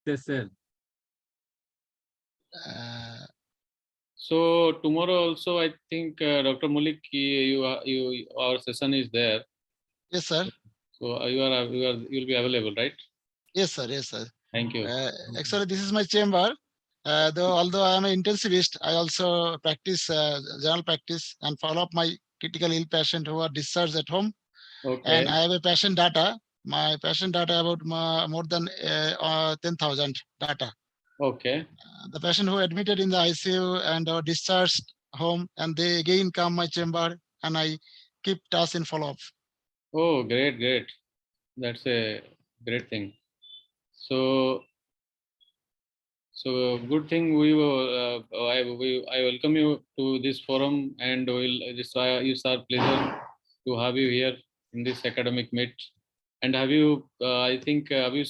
Yes, sir. So tomorrow also, I think Dr. Malik, our session is there. Yes, sir. So you'll be available, right? Yes, sir. Yes, sir. Thank you. Actually, this is my chamber. Although I am an intensivist, I also practice general practice and follow up my critical ill patient who are discharged at home. Okay. And I have a patient data. My patient data about more than 10,000 data. Okay. The patient who admitted in the ICU and are discharged home, and they again come my chamber, and I keep tasks in follow up. Oh, great, great. That's a great thing. So good thing I welcome you to this forum, and it's our pleasure to have you here in this academic meet. And have you I think have you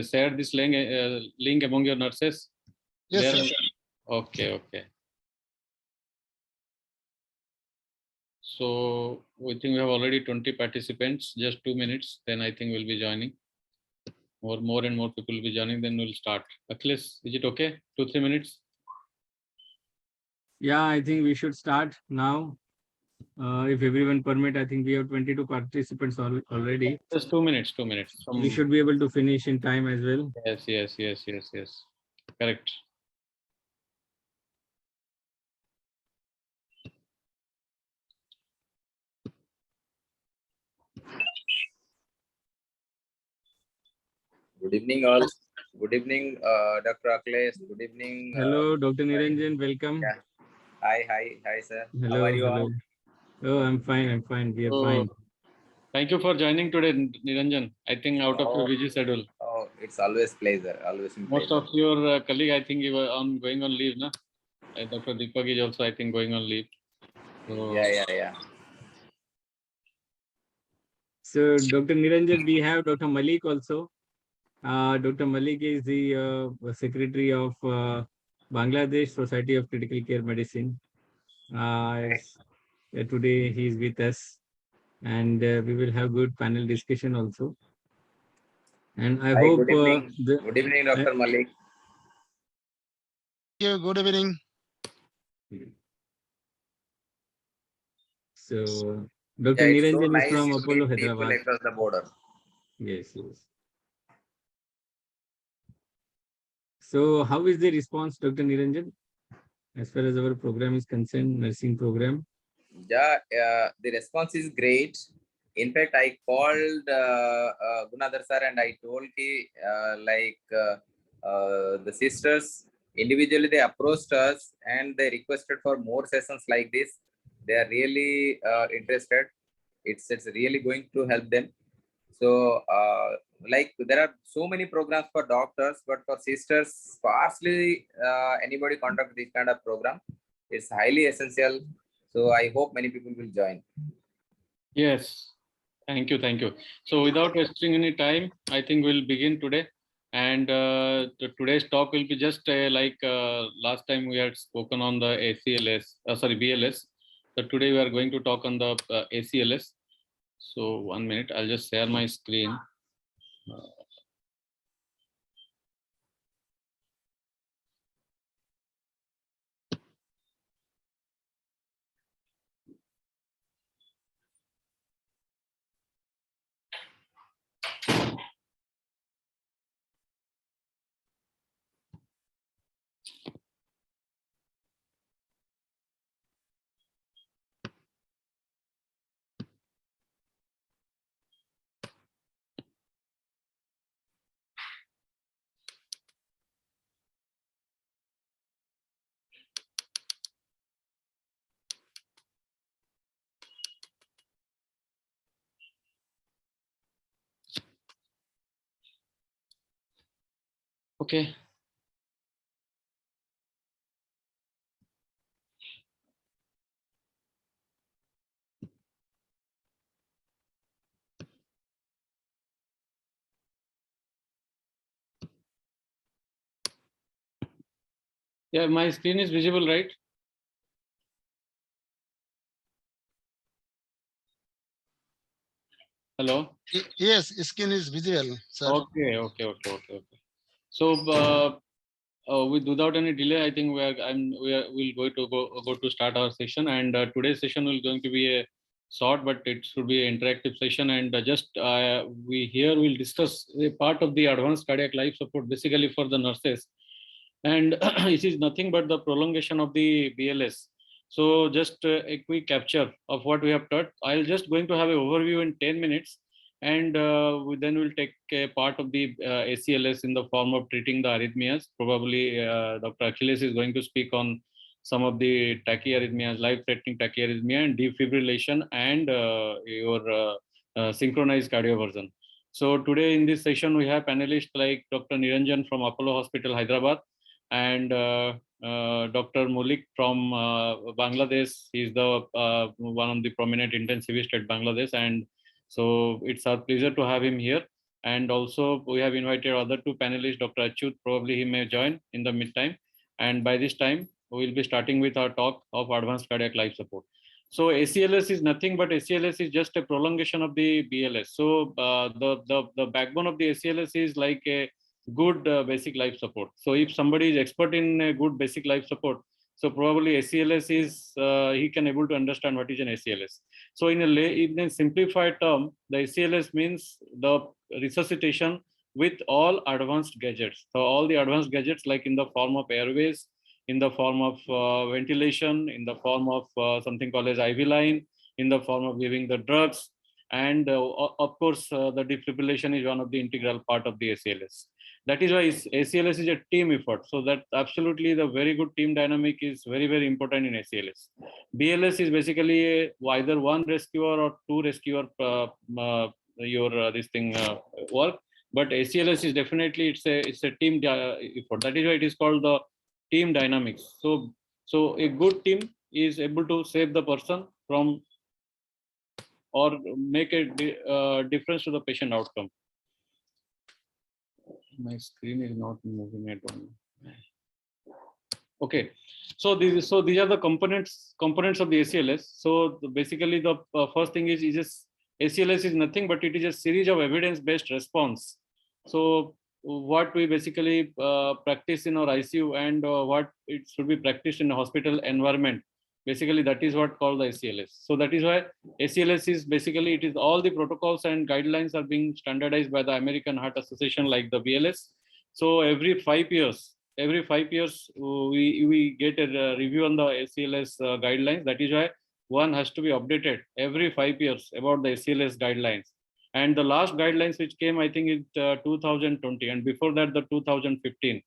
shared this link among your nurses? Yes, sir. Okay, okay. So we think we have already 20 participants. Just 2 minutes, then I think we'll be joining. More and more people will be joining, then we'll start. Achilles, is it okay? 2-3 minutes? Yeah, I think we should start now. If everyone permit, I think we have 22 participants already. Just 2 minutes, 2 minutes. We should be able to finish in time as well. Yes. Correct. Good evening, all. Good evening, Dr. Achilles. Good evening. Hello, Dr. Niranjan. Welcome. Yeah. Hi, sir. Hello, how are you hello. all? Oh, I'm fine. We are fine. Thank you for joining today, Niranjan. I think out of your busy schedule. Oh, it's always pleasure. Always Most pleasure. of your colleague, I think, you were going on leave, na? Dr. Deepak is also, I think, going on leave. So, Yeah. So, Dr. Niranjan, we have Dr. Malik also. Dr. Malik is the secretary of Bangladesh Society of Critical Care Medicine. Today he is with us, and we will have good panel discussion also. And I hope. Good evening, Dr. Malik. Thank you. Good evening. So, Dr. Niranjan so is from nice Apollo, people Hyderabad. across the border. Yes. So, how is the response, Dr. Niranjan, as far as our program is concerned, nursing program? Yeah, the response is great. In fact, I called Gunadhar sir and I told the sisters individually they approached us and they requested for more sessions like this. They are really interested. It's really going to help them. So there are so many programs for doctors, but for sisters, sparsely anybody conduct this kind of program. It's highly essential. So I hope many people will join. Yes. Thank you. So without wasting any time, I think we'll begin today. And today's talk will be just like last time we had spoken on the BLS. So today we are going to talk on the ACLS. So 1 minute, I'll just share my screen. Okay. Yeah, my screen is visible, right? Hello? Yes, skin is visible, sir. Okay. So without any delay, I think we'll go to start our session. And today's session will going to be a short, but it should be an interactive session. And we'll discuss a part of the advanced cardiac life support, basically for the nurses. And it is nothing but the prolongation of the BLS. So just a quick capture of what we have taught. I'll just going to have an overview in 10 minutes. And then we'll take a part of the ACLS in the form of treating the arrhythmias. Probably Dr. Achilles is going to speak on some of the tachyarrhythmias, life-threatening tachyarrhythmia and defibrillation and your synchronized cardioversion. So today in this session, we have panelists like Dr. Niranjan from Apollo Hospital, Hyderabad, and Dr. Mulik from Bangladesh. He's the one of the prominent intensivists at Bangladesh, and so it's our pleasure to have him here. And also we have invited other two panelists, Dr. Achyut, probably he may join in the meantime. And by this time, we'll be starting with our talk of advanced cardiac life support. So ACLS is nothing but ACLS is just a prolongation of the BLS. So the backbone of the ACLS is like a good basic life support. So if somebody is expert in a good basic life support, so probably ACLS is, he can able to understand what is an ACLS. So in a simplified term, the ACLS means the resuscitation with all advanced gadgets. So all the advanced gadgets like in the form of airways, in the form of ventilation, in the form of something called as IV line, in the form of giving the drugs. And of course, the defibrillation is one of the integral part of the ACLS. That is why ACLS is a team effort. So that absolutely the very good team dynamic is very, very important in ACLS. BLS is basically either one rescuer or two rescuer work. But ACLS is definitely it's a team effort. That is why it is called the team dynamics. So a good team is able to save the person from or make a difference to the patient outcome. My screen is not moving at all. Okay, so these are the components of the ACLS. So basically, the first thing is just ACLS is nothing but it is a series of evidence-based response. So what we basically practice in our ICU and what it should be practiced in a hospital environment. Basically, that is what called the ACLS. So that is why ACLS is basically, it is all the protocols and guidelines are being standardized by the American Heart Association like the BLS. So every 5 years, we get a review on the ACLS guidelines. That is why one has to be updated every 5 years about the ACLS guidelines. And the last guidelines which came, I think, in 2020, and before that, the 2015.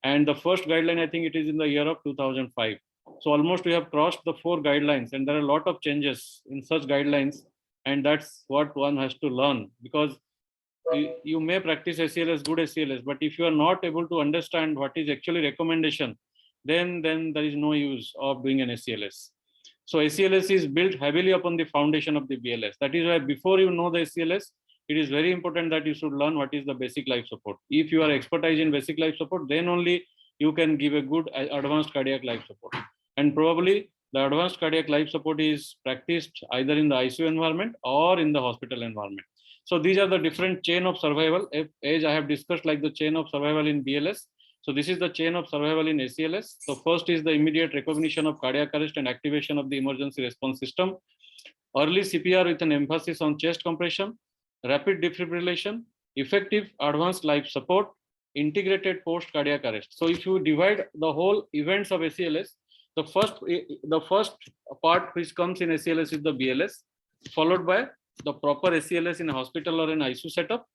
And the first guideline, I think it is in the year of 2005. So almost we have crossed the 4 guidelines, and there are a lot of changes in such guidelines. And that's what one has to learn, because you may practice ACLS, good ACLS, but if you are not able to understand what is actually recommendation, then there is no use of doing an ACLS. So ACLS is built heavily upon the foundation of the BLS. That is why before you know the ACLS, it is very important that you should learn what is the basic life support. If you are expertise in basic life support, then only you can give a good advanced cardiac life support. And probably the advanced cardiac life support is practiced either in the ICU environment or in the hospital environment. So these are the different chain of survival, as I have discussed, like the chain of survival in BLS. So this is the chain of survival in ACLS. So first is the immediate recognition of cardiac arrest and activation of the emergency response system. Early CPR with an emphasis on chest compression, rapid defibrillation, effective advanced life support, integrated post cardiac arrest. So if you divide the whole events of ACLS, the first part which comes in ACLS is the BLS, followed by the proper ACLS in a hospital or an ICU setup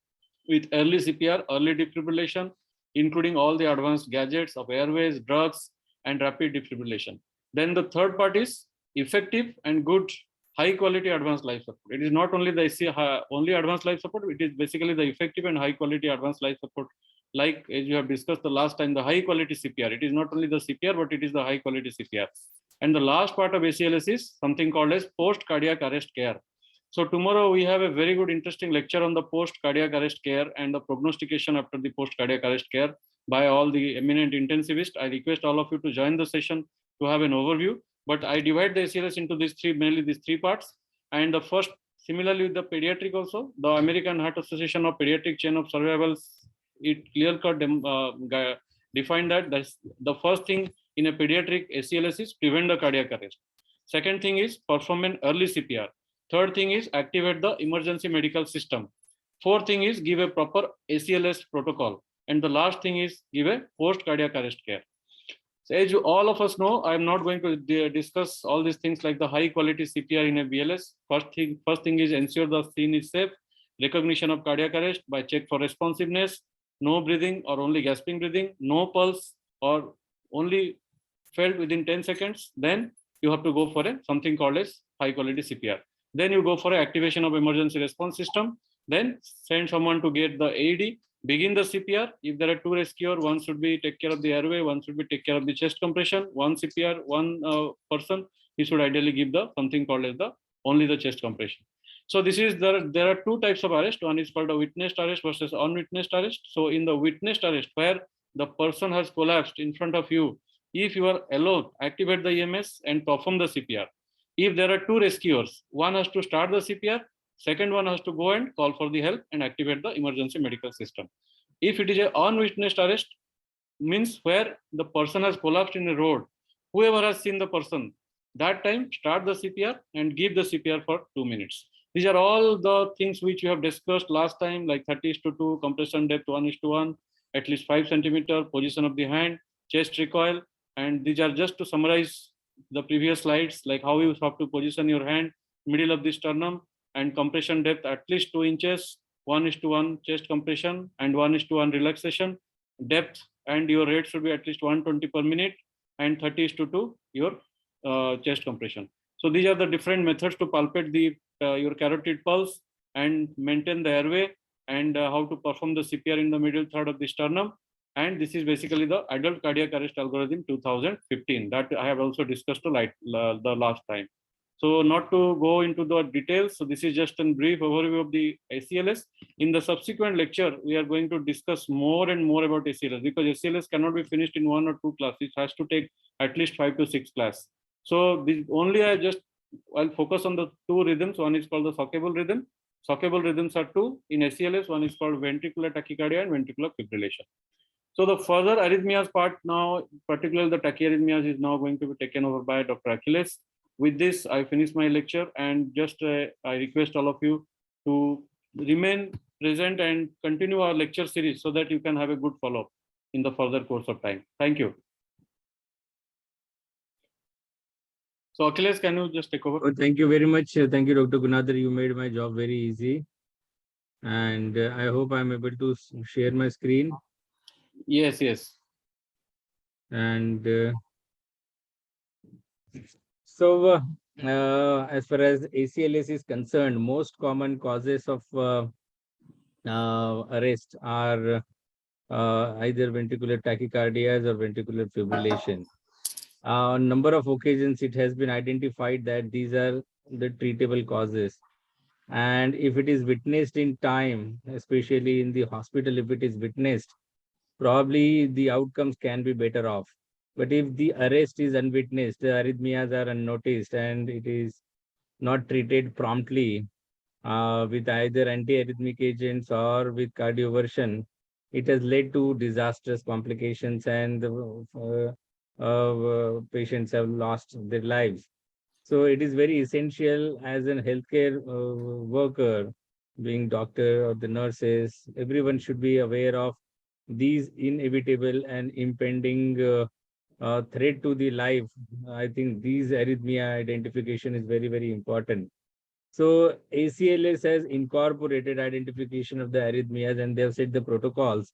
with early CPR, early defibrillation, including all the advanced gadgets of airways, drugs, and rapid defibrillation. Then the third part is effective and good high quality advanced life support. It is not only the only advanced life support, it is basically the effective and high quality advanced life support. Like as you have discussed the last time, the high quality CPR. It is not only the CPR, but it is the high quality CPR. And the last part of ACLS is something called as post cardiac arrest care. So tomorrow we have a very good interesting lecture on the post cardiac arrest care and the prognostication after the post cardiac arrest care by all the eminent intensivists. I request all of you to join the session to have an overview. But I divide the ACLS into mainly these three parts. And the first, similarly with the pediatric also, the American Heart Association of Pediatric Chain of Survival it clear-cut defined that that's the first thing in a pediatric ACLS is prevent the cardiac arrest. Second thing is perform an early CPR. Third thing is activate the emergency medical system. Fourth thing is give a proper ACLS protocol. And the last thing is give a post cardiac arrest care. So as you, all of us know, I'm not going to discuss all these things like the high quality CPR in a BLS. First thing is ensure the scene is safe, recognition of cardiac arrest by check for responsiveness, no breathing or only gasping breathing, no pulse or only felt within 10 seconds. Then you have to go for something called as high quality CPR. Then you go for activation of emergency response system. Then send someone to get the AED. Begin the CPR. If there are two rescuers, one should be take care of the airway, one should be take care of the chest compression. One CPR, one person, he should ideally give the something called as the only the chest compression. So this is there are two types of arrest. One is called a witnessed arrest versus unwitnessed arrest. So in the witnessed arrest, where the person has collapsed in front of you, if you are alone, activate the EMS and perform the CPR. If there are two rescuers, one has to start the CPR, second one has to go and call for the help and activate the emergency medical system. If it is an unwitnessed arrest, means where the person has collapsed in a road, whoever has seen the person, that time start the CPR and give the CPR for 2 minutes. These are all the things which we have discussed last time, like 30:2, compression depth 1:1, at least 5 centimeter, position of the hand, chest recoil. And these are just to summarize the previous slides, like how you have to position your hand, middle of the sternum, and compression depth at least 2 inches, 1:1 chest compression and 1:1 relaxation. Depth and your rate should be at least 120 per minute and 30:2 your chest compression. So these are the different methods to palpate the your carotid pulse and maintain the airway, and how to perform the CPR in the middle third of the sternum. And this is basically the adult cardiac arrest algorithm 2015 that I have also discussed the last time. So not to go into the details, so this is just a brief overview of the ACLS. In the subsequent lecture, we are going to discuss more and more about ACLS, because ACLS cannot be finished in 1 or 2 classes. It has to take at least 5 to 6 classes. So this only I'll focus on the 2 rhythms. One is called the shockable rhythm. Shockable rhythms are 2 in ACLS. One is called ventricular tachycardia and ventricular fibrillation. So the further arrhythmias part now, particularly the tachyarrhythmias, is now going to be taken over by Dr. Achilles. With this, I finish my lecture, and just I request all of you to remain present and continue our lecture series so that you can have a good follow-up in the further course of time. Thank you. So Achilles, can you just take over? Oh, thank you very much. Thank you, Dr. Gunadhar. You made my job very easy. And I hope I'm able to share my screen. Yes, yes. And so as far as ACLS is concerned, most common causes of arrest are either ventricular tachycardias or ventricular fibrillation. On number of occasions, it has been identified that these are the treatable causes. And if it is witnessed in time, especially in the hospital, if it is witnessed, probably the outcomes can be better off. But if the arrest is unwitnessed, the arrhythmias are unnoticed, and it is not treated promptly with either antiarrhythmic agents or with cardioversion, it has led to disastrous complications, and patients have lost their lives. So it is very essential as a healthcare worker, being doctor or the nurses, everyone should be aware of these inevitable and impending threat to the life. I think these arrhythmia identification is very, very important. So ACLS has incorporated identification of the arrhythmias, and they have set the protocols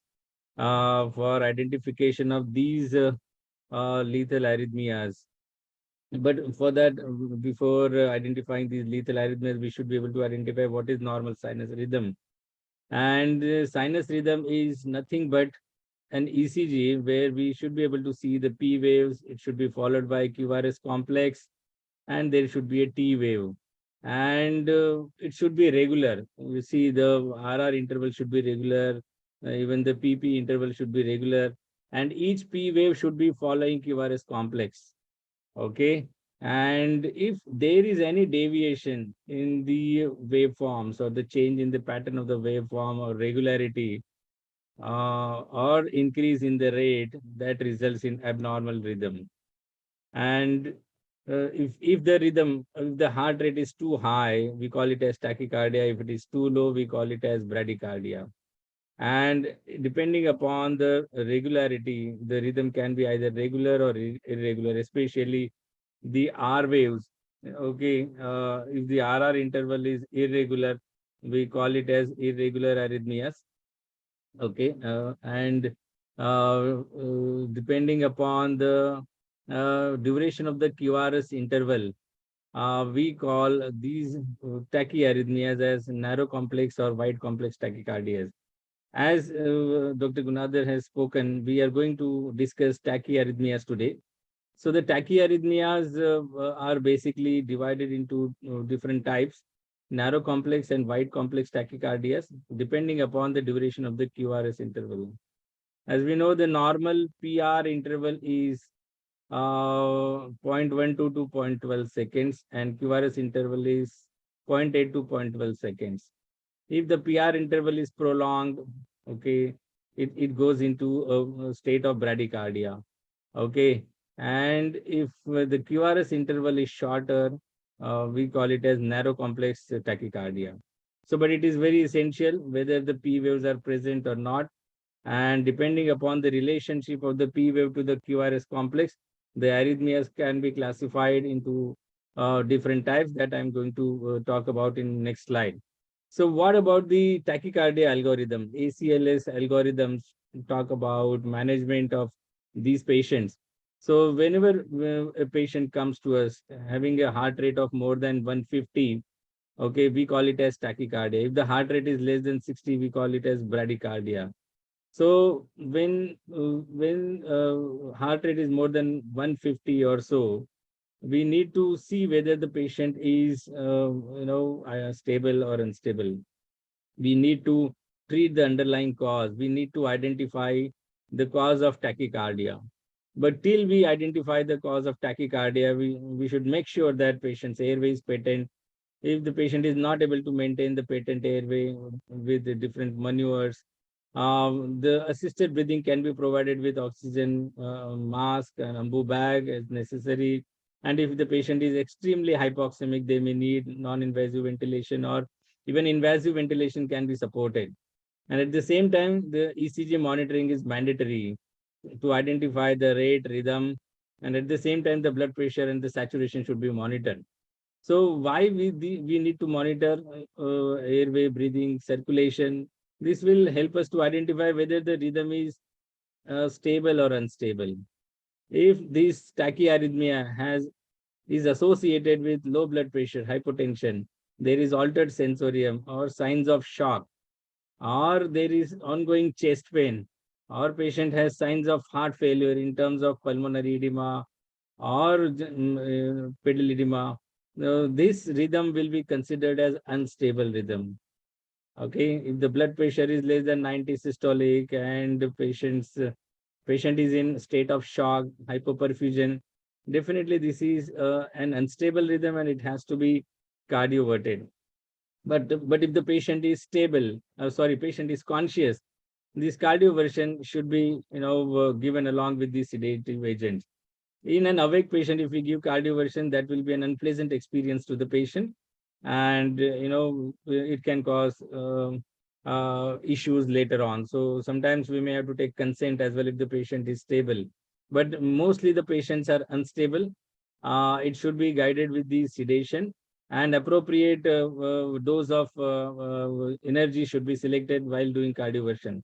for identification of these lethal arrhythmias. But for that, before identifying these lethal arrhythmias, we should be able to identify what is normal sinus rhythm. And sinus rhythm is nothing but an ECG where we should be able to see the P waves. It should be followed by QRS complex, and there should be a T wave. And it should be regular. You see, the RR interval should be regular. Even the PP interval should be regular. And each P wave should be following QRS complex. Okay. And if there is any deviation in the waveforms or the change in the pattern of the waveform or regularity, or increase in the rate that results in abnormal rhythm. And if the rhythm, if the heart rate is too high, we call it as tachycardia. If it is too low, we call it as bradycardia. And depending upon the regularity, the rhythm can be either regular or irregular, especially the R waves. Okay, if the RR interval is irregular, we call it as irregular arrhythmias. Okay, and depending upon the duration of the QRS interval, we call these tachyarrhythmias as narrow complex or wide complex tachycardias. As Dr. Gunadhar has spoken, we are going to discuss tachyarrhythmias today. So the tachyarrhythmias are basically divided into different types: narrow complex and wide complex tachycardias, depending upon the duration of the QRS interval. As we know, the normal PR interval is 0.12 to 0.12 seconds, and QRS interval is 0.8 to 0.12 seconds. If the PR interval is prolonged, okay, it goes into a state of bradycardia. Okay, and if the QRS interval is shorter, we call it as narrow complex tachycardia. So, but it is very essential whether the P waves are present or not. And depending upon the relationship of the P wave to the QRS complex, the arrhythmias can be classified into different types that I'm going to talk about in next slide. So what about the tachycardia algorithm? ACLS algorithms talk about management of these patients. So whenever a patient comes to us having a heart rate of more than 150, okay, we call it as tachycardia. If the heart rate is less than 60, we call it as bradycardia. So when heart rate is more than 150 or so, we need to see whether the patient is stable or unstable. We need to treat the underlying cause. We need to identify the cause of tachycardia. But till we identify the cause of tachycardia, we should make sure that patient's airway is patent. If the patient is not able to maintain the patent airway with the different maneuvers, the assisted breathing can be provided with oxygen mask and ambu bag as necessary. And if the patient is extremely hypoxemic, they may need non-invasive ventilation, or even invasive ventilation can be supported. And at the same time, the ECG monitoring is mandatory to identify the rate, rhythm, and at the same time, the blood pressure and the saturation should be monitored. So why we need to monitor airway, breathing, circulation? This will help us to identify whether the rhythm is stable or unstable. If this tachyarrhythmia is associated with low blood pressure, hypotension, there is altered sensorium or signs of shock, or there is ongoing chest pain, or patient has signs of heart failure in terms of pulmonary edema or pedal edema, this rhythm will be considered as unstable rhythm. Okay, if the blood pressure is less than 90 systolic and the patient is in state of shock, hypoperfusion, definitely this is an unstable rhythm and it has to be cardioverted. But if the patient is stable, patient is conscious, this cardioversion should be given along with the sedative agents. In an awake patient, if we give cardioversion, that will be an unpleasant experience to the patient, and it can cause issues later on. So sometimes we may have to take consent as well if the patient is stable, but mostly the patients are unstable. It should be guided with the sedation, and appropriate dose of energy should be selected while doing cardioversion.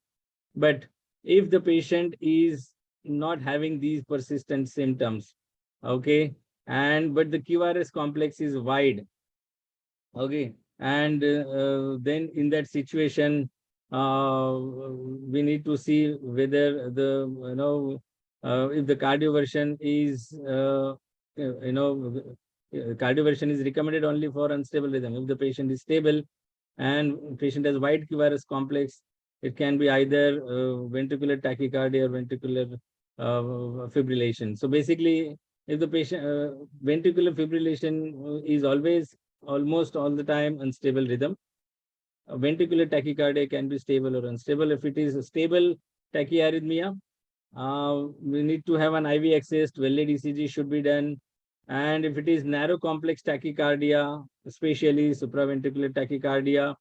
But if the patient is not having these persistent symptoms, okay, and but the QRS complex is wide, okay, and then in that situation, we need to see whether the if the cardioversion is cardioversion is recommended only for unstable rhythm. If the patient is stable and patient has wide QRS complex, it can be either ventricular tachycardia or ventricular fibrillation. So basically, if the patient ventricular fibrillation is almost all the time unstable rhythm, ventricular tachycardia can be stable or unstable. If it is a stable tachyarrhythmia, we need to have an IV access, well-led ECG should be done. And if it is narrow complex tachycardia, especially supraventricular tachycardia,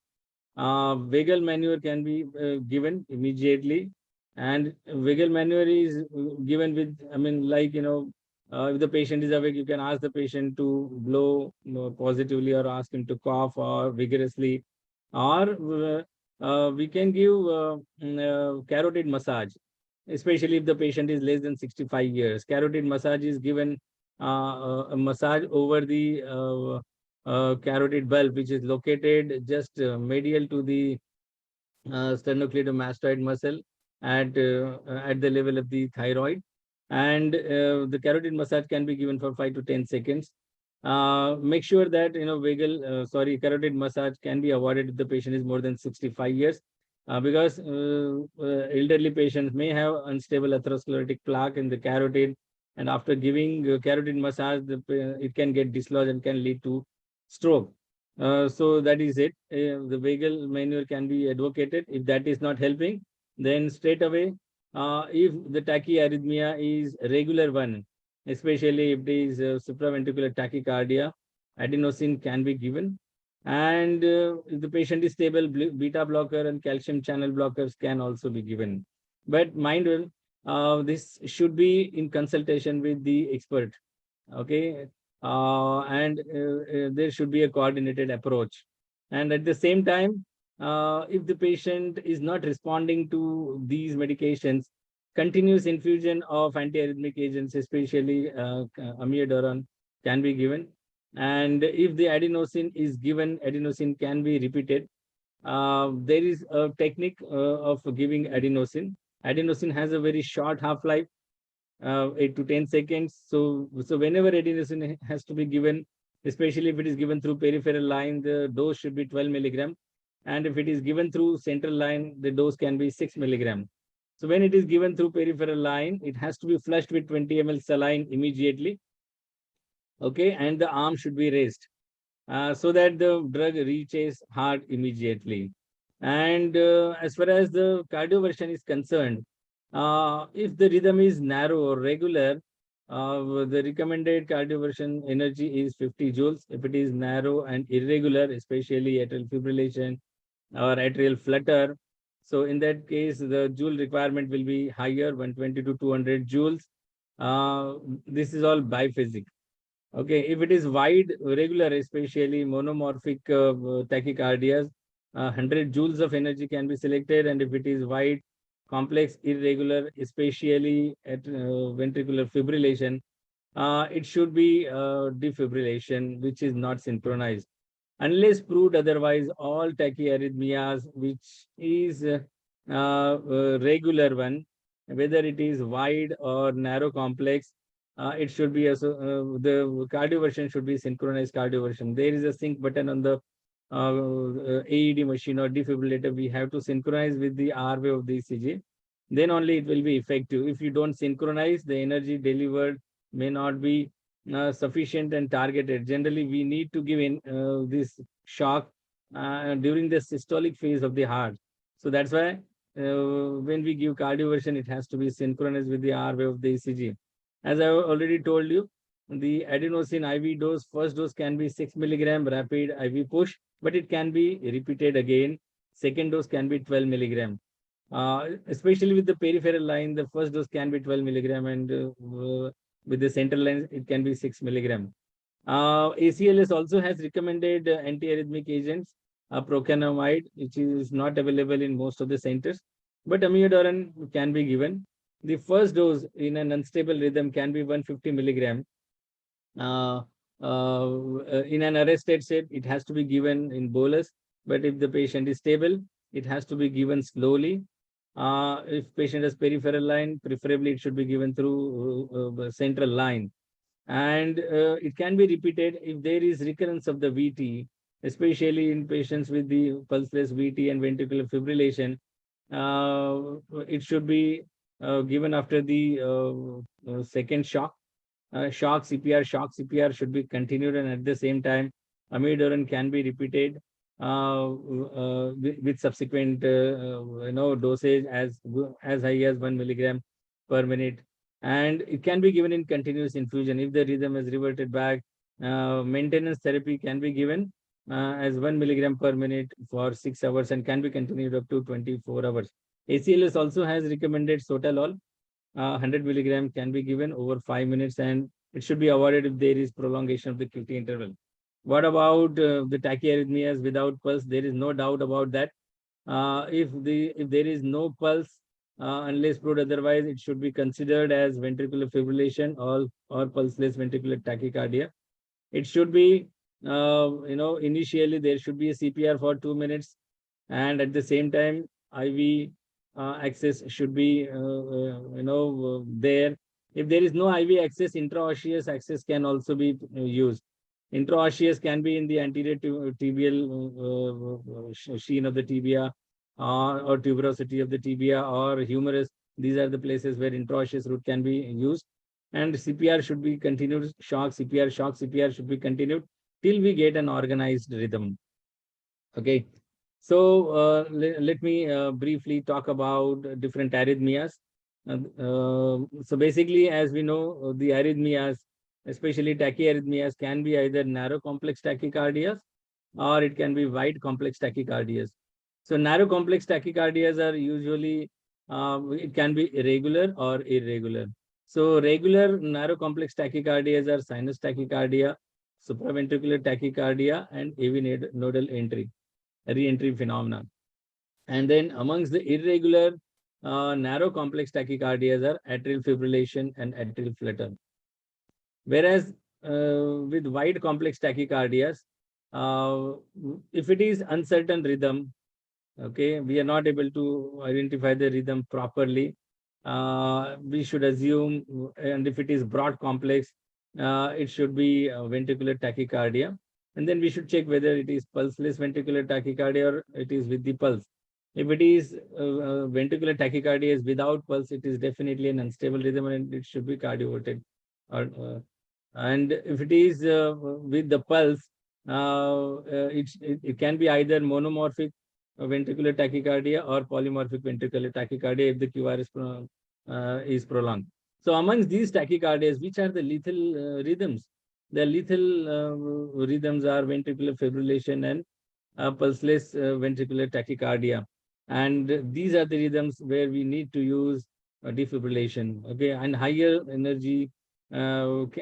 vagal manure can be given immediately. And vagal manure is given with, I mean, like, if the patient is awake, you can ask the patient to blow positively or ask him to cough or vigorously. Or we can give carotid massage, especially if the patient is less than 65 years. Carotid massage is given a massage over the carotid bulb, which is located just medial to the sternocleidomastoid muscle at the level of the thyroid. And the carotid massage can be given for 5 to 10 seconds. Make sure that, carotid massage can be avoided if the patient is more than 65 years, because elderly patients may have unstable atherosclerotic plaque in the carotid. And after giving carotid massage, it can get dislodged and can lead to stroke. So that is it. The vagal manure can be advocated. If that is not helping, then straight away, if the tachyarrhythmia is a regular one, especially if it is supraventricular tachycardia, adenosine can be given. And if the patient is stable, beta blocker and calcium channel blockers can also be given. But mind well, this should be in consultation with the expert. Okay. And there should be a coordinated approach. And at the same time, if the patient is not responding to these medications, continuous infusion of antiarrhythmic agents, especially amiodarone, can be given. And if the adenosine is given, adenosine can be repeated. There is a technique of giving adenosine. Adenosine has a very short half-life, 8 to 10 seconds. So whenever adenosine has to be given, especially if it is given through peripheral line, the dose should be 12 milligram. And if it is given through central line, the dose can be 6 milligram. So when it is given through peripheral line, it has to be flushed with 20 ml saline immediately. Okay, and the arm should be raised so that the drug reaches heart immediately. And as far as the cardioversion is concerned, if the rhythm is narrow or regular, the recommended cardioversion energy is 50 joules. If it is narrow and irregular, especially atrial fibrillation or atrial flutter, so in that case, the joule requirement will be higher, 120 to 200 joules. This is all biphasic. Okay, if it is wide, regular, especially monomorphic tachycardias, 100 joules of energy can be selected. And if it is wide, complex, irregular, especially at ventricular fibrillation, it should be defibrillation, which is not synchronized. Unless proved otherwise, all tachyarrhythmias, which is regular one, whether it is wide or narrow complex, it should be the cardioversion should be synchronized cardioversion. There is a sync button on the AED machine or defibrillator. We have to synchronize with the R wave of the ECG. Then only it will be effective. If you don't synchronize, the energy delivered may not be sufficient and targeted. Generally, we need to give in this shock during the systolic phase of the heart. So that's why when we give cardioversion, it has to be synchronized with the R wave of the ECG. As I already told you, the adenosine IV dose, first dose can be 6 milligram rapid IV push, but it can be repeated again. Second dose can be 12 milligram. Especially with the peripheral line, the first dose can be 12 milligram, and with the central line, it can be 6 milligram. ACLS also has recommended antiarrhythmic agents, procainamide, which is not available in most of the centers, but amiodarone can be given. The first dose in an unstable rhythm can be 150 milligram. In an arrested state, it has to be given in bolus, but if the patient is stable, it has to be given slowly. If patient has peripheral line, preferably it should be given through central line. And it can be repeated if there is recurrence of the VT, especially in patients with the pulseless VT and ventricular fibrillation. It should be given after the second shock. Shock CPR should be continued, and at the same time, amiodarone can be repeated. with subsequent dosage as high as 1 milligram per minute, and it can be given in continuous infusion. If the rhythm is reverted back, maintenance therapy can be given as 1 milligram per minute for 6 hours and can be continued up to 24 hours. ACLS also has recommended sotalol. 100 milligram can be given over 5 minutes, and it should be avoided if there is prolongation of the QT interval. What about the tachyarrhythmias without pulse? There is no doubt about that. If there is no pulse, unless proved otherwise, it should be considered as ventricular fibrillation or pulseless ventricular tachycardia. It should be, initially there should be a CPR for 2 minutes, and at the same time, IV access should be, there. If there is no IV access, intraosseous access can also be used. Intraosseous can be in the anterior tibial sheen of the tibia, or tuberosity of the tibia, or humerus. These are the places where intraosseous route can be used. And CPR should be continued. Shock CPR should be continued till we get an organized rhythm. Okay. So let me briefly talk about different arrhythmias. So basically, as we know, the arrhythmias, especially tachyarrhythmias, can be either narrow complex tachycardias or it can be wide complex tachycardias. So narrow complex tachycardias are usually, it can be irregular or irregular. So regular narrow complex tachycardias are sinus tachycardia, supraventricular tachycardia, and AV nodal entry, re-entry phenomena. And then amongst the irregular narrow complex tachycardias are atrial fibrillation and atrial flutter. Whereas with wide complex tachycardias, if it is uncertain rhythm, okay, we are not able to identify the rhythm properly, we should assume, and if it is broad complex, it should be ventricular tachycardia. And then we should check whether it is pulseless ventricular tachycardia or it is with the pulse. If it is ventricular tachycardia is without pulse, it is definitely an unstable rhythm and it should be cardioverted. And if it is with the pulse, it can be either monomorphic ventricular tachycardia or polymorphic ventricular tachycardia if the QR is prolonged. So amongst these tachycardias, which are the lethal rhythms? The lethal rhythms are ventricular fibrillation and pulseless ventricular tachycardia. And these are the rhythms where we need to use defibrillation. Okay, and higher energy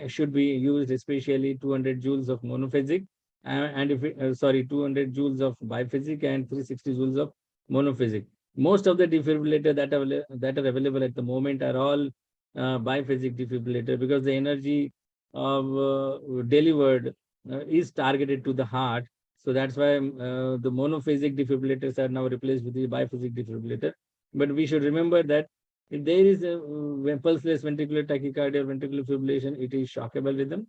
should be used, especially 200 joules of monophasic, and if 200 joules of biphasic and 360 joules of monophasic. Most of the defibrillator that are available at the moment are all biphasic defibrillator, because the energy of delivered is targeted to the heart. So that's why the monophasic defibrillators are now replaced with the biphasic defibrillator. But we should remember that if there is a pulseless ventricular tachycardia or ventricular fibrillation, it is shockable rhythm.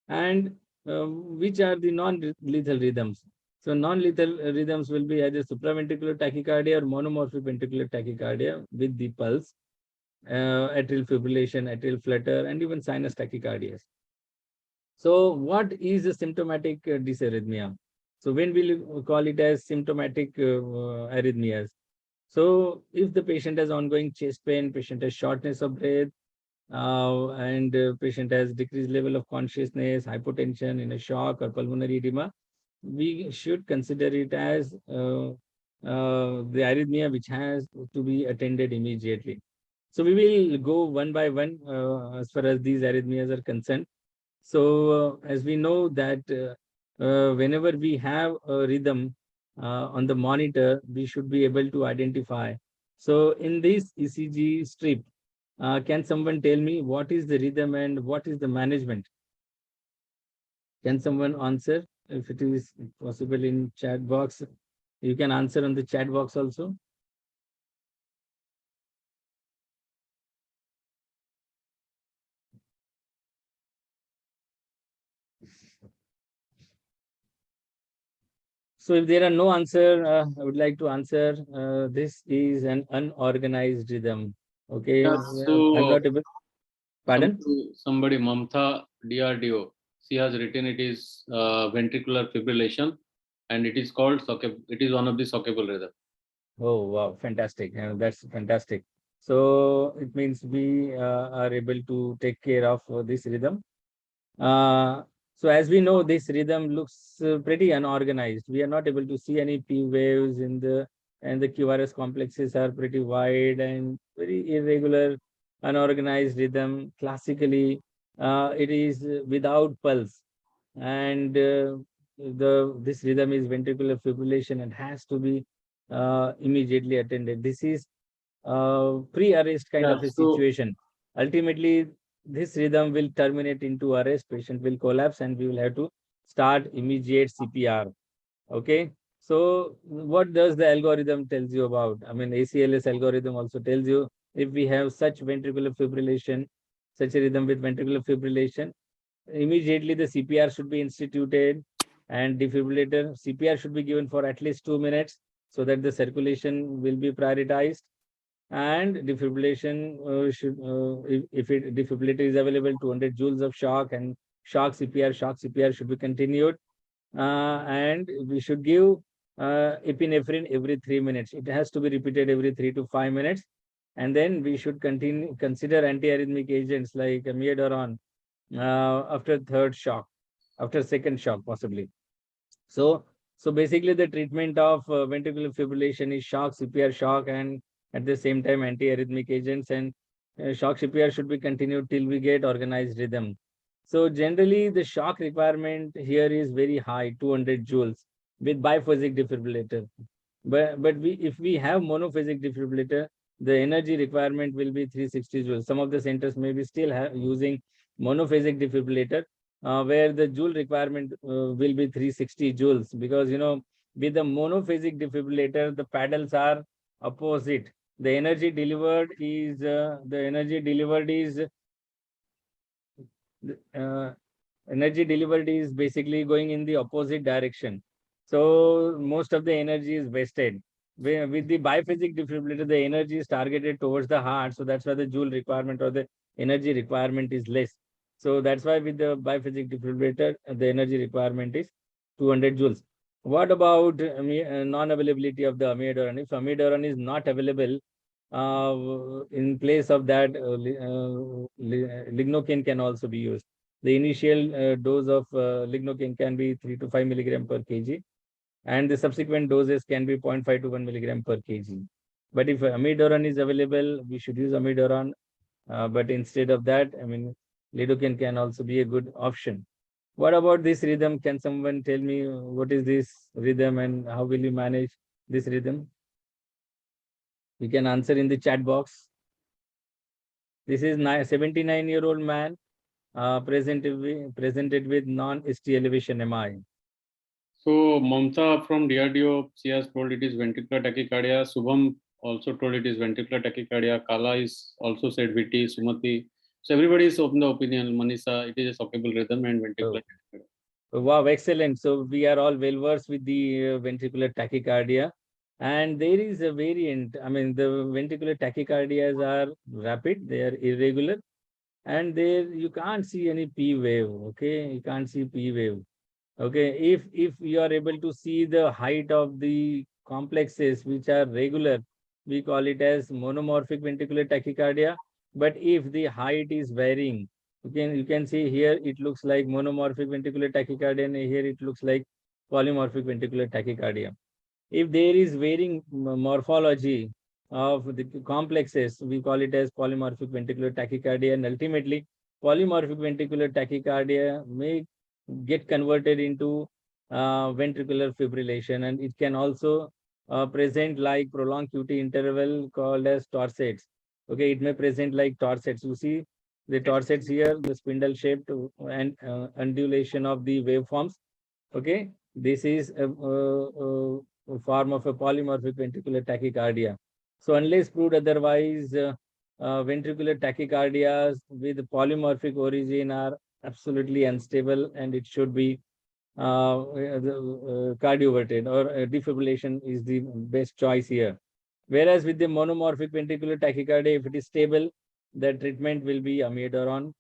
And which are the non-lethal rhythms? So non-lethal rhythms will be either supraventricular tachycardia or monomorphic ventricular tachycardia with the pulse, atrial fibrillation, atrial flutter, and even sinus tachycardias. So what is a symptomatic dysarrhythmia? So when we'll call it as symptomatic arrhythmias. So if the patient has ongoing chest pain, patient has shortness of breath, and patient has decreased level of consciousness, hypotension, in a shock or pulmonary edema, we should consider it as the arrhythmia which has to be attended immediately. So we will go one by one as far as these arrhythmias are concerned. So as we know that whenever we have a rhythm on the monitor, we should be able to identify. So in this ECG strip, can someone tell me what is the rhythm and what is the management? Can someone answer? If it is possible in chat box, you can answer on the chat box also. So if there are no answer, I would like to answer. This is an unorganized rhythm. Okay, Yeah, I'm not able. Pardon? Somebody Mamta DRDO, she has written it is ventricular fibrillation, and it is called it is one of the shockable rhythm. Oh, wow, fantastic. That's fantastic. So it means we are able to take care of this rhythm. Uh, so as we know, this rhythm looks pretty unorganized. We are not able to see any P waves in the, and the QRS complexes are pretty wide and very irregular, unorganized rhythm. Classically, it is without pulse, and the this rhythm is ventricular fibrillation and has to be immediately attended. This is pre-arrest kind Yeah, of a so situation. Ultimately, this rhythm will terminate into arrest, patient will collapse, and we will have to start immediate CPR. Okay. So what does the algorithm tells you about? I mean, ACLS algorithm also tells you if we have such ventricular fibrillation, such a rhythm with ventricular fibrillation, immediately the CPR should be instituted and defibrillator CPR should be given for at least 2 minutes so that the circulation will be prioritized, and defibrillation if defibrillator is available, 200 joules of shock and shock CPR should be continued, and we should give epinephrine every 3 minutes. It has to be repeated every 3 to 5 minutes, and then we should consider antiarrhythmic agents like amiodarone after third shock, after second shock possibly. So, so basically the treatment of ventricular fibrillation is shock, CPR shock, and at the same time antiarrhythmic agents, and shock CPR should be continued till we get organized rhythm. So generally the shock requirement here is very high, 200 joules with biphasic defibrillator. But if we have monophasic defibrillator, the energy requirement will be 360 joules. Some of the centers may be still using monophasic defibrillator, where the joule requirement will be 360 joules, because with the monophasic defibrillator the paddles are opposite. The uh, energy delivered is basically going in the opposite direction. So most of the energy is wasted. With the biphasic defibrillator, the energy is targeted towards the heart. So that's why the joule requirement or the energy requirement is less. So that's why with the biphasic defibrillator, the energy requirement is 200 joules. What about non-availability of the amiodarone? If amiodarone is not available, in place of that, lignocaine can also be used. The initial dose of lignocaine can be 3 to 5 milligram per kg, and the subsequent doses can be 0.5 to 1 milligram per kg. But if amiodarone is available, we should use amiodarone. But instead of that, I mean, lidocaine can also be a good option. What about this rhythm? Can someone tell me what is this rhythm and how will you manage this rhythm? You can answer in the chat box. This is 79-year-old man presented with non-ST elevation MI. So Mamta from DRDO, she has told it is ventricular tachycardia. Subham also told it is ventricular tachycardia. Kala is also said VT. Sumati. So everybody is of the opinion. Manisha, it is a shockable rhythm and ventricular tachycardia. Wow, excellent. So we are all well versed with the ventricular tachycardia. And there is a variant. I mean, the ventricular tachycardias are rapid, they are irregular, and there you can't see any P wave. Okay, you can't see P wave. Okay, if you are able to see the height of the complexes which are regular, we call it as monomorphic ventricular tachycardia. But if the height is varying, you can see here it looks like monomorphic ventricular tachycardia, and here it looks like polymorphic ventricular tachycardia. If there is varying morphology of the complexes, we call it as polymorphic ventricular tachycardia, and ultimately polymorphic ventricular tachycardia may get converted into ventricular fibrillation, and it can also present like prolonged QT interval called as torsades. Okay, it may present like torsades. You see the torsades here, the spindle shaped and undulation of the waveforms. Okay, this is a form of a polymorphic ventricular tachycardia. So unless proved otherwise, ventricular tachycardias with polymorphic origin are absolutely unstable, and it should be cardioverted, or defibrillation is the best choice here. Whereas with the monomorphic ventricular tachycardia, if it is stable, the treatment will be amiodarone,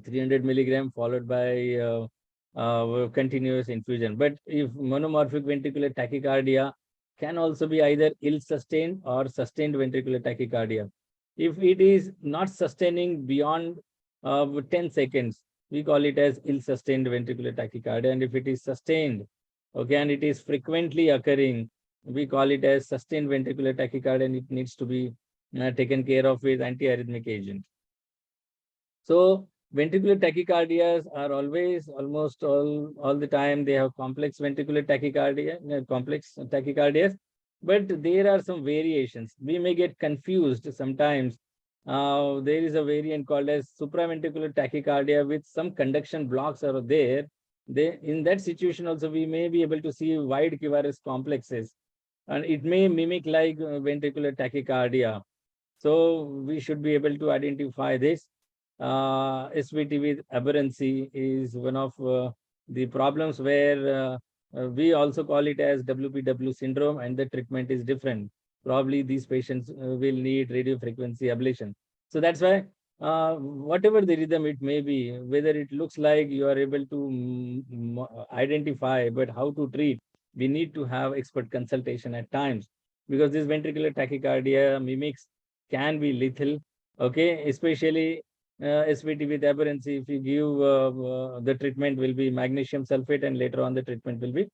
300 milligram, followed by continuous infusion. But if monomorphic ventricular tachycardia can also be either ill-sustained or sustained ventricular tachycardia. If it is not sustaining beyond 10 seconds, we call it as ill-sustained ventricular tachycardia. And if it is sustained, okay, and it is frequently occurring, we call it as sustained ventricular tachycardia, and it needs to be taken care of with antiarrhythmic agent. So ventricular tachycardias are always, almost all the time, they have complex ventricular tachycardia, complex tachycardias, but there are some variations. We may get confused sometimes. There is a variant called as supraventricular tachycardia with some conduction blocks are there. In that situation also, we may be able to see wide Kivara's complexes, and it may mimic like ventricular tachycardia. So we should be able to identify this. SVT with aberrancy is one of the problems where we also call it as WPW syndrome, and the treatment is different. Probably these patients will need radio frequency ablation. So that's why whatever the rhythm it may be, whether it looks like you are able to identify, but how to treat, we need to have expert consultation at times, because this ventricular tachycardia mimics can be lethal, okay, especially SVT with aberrancy. If you give the treatment will be magnesium sulfate, and later on the treatment will be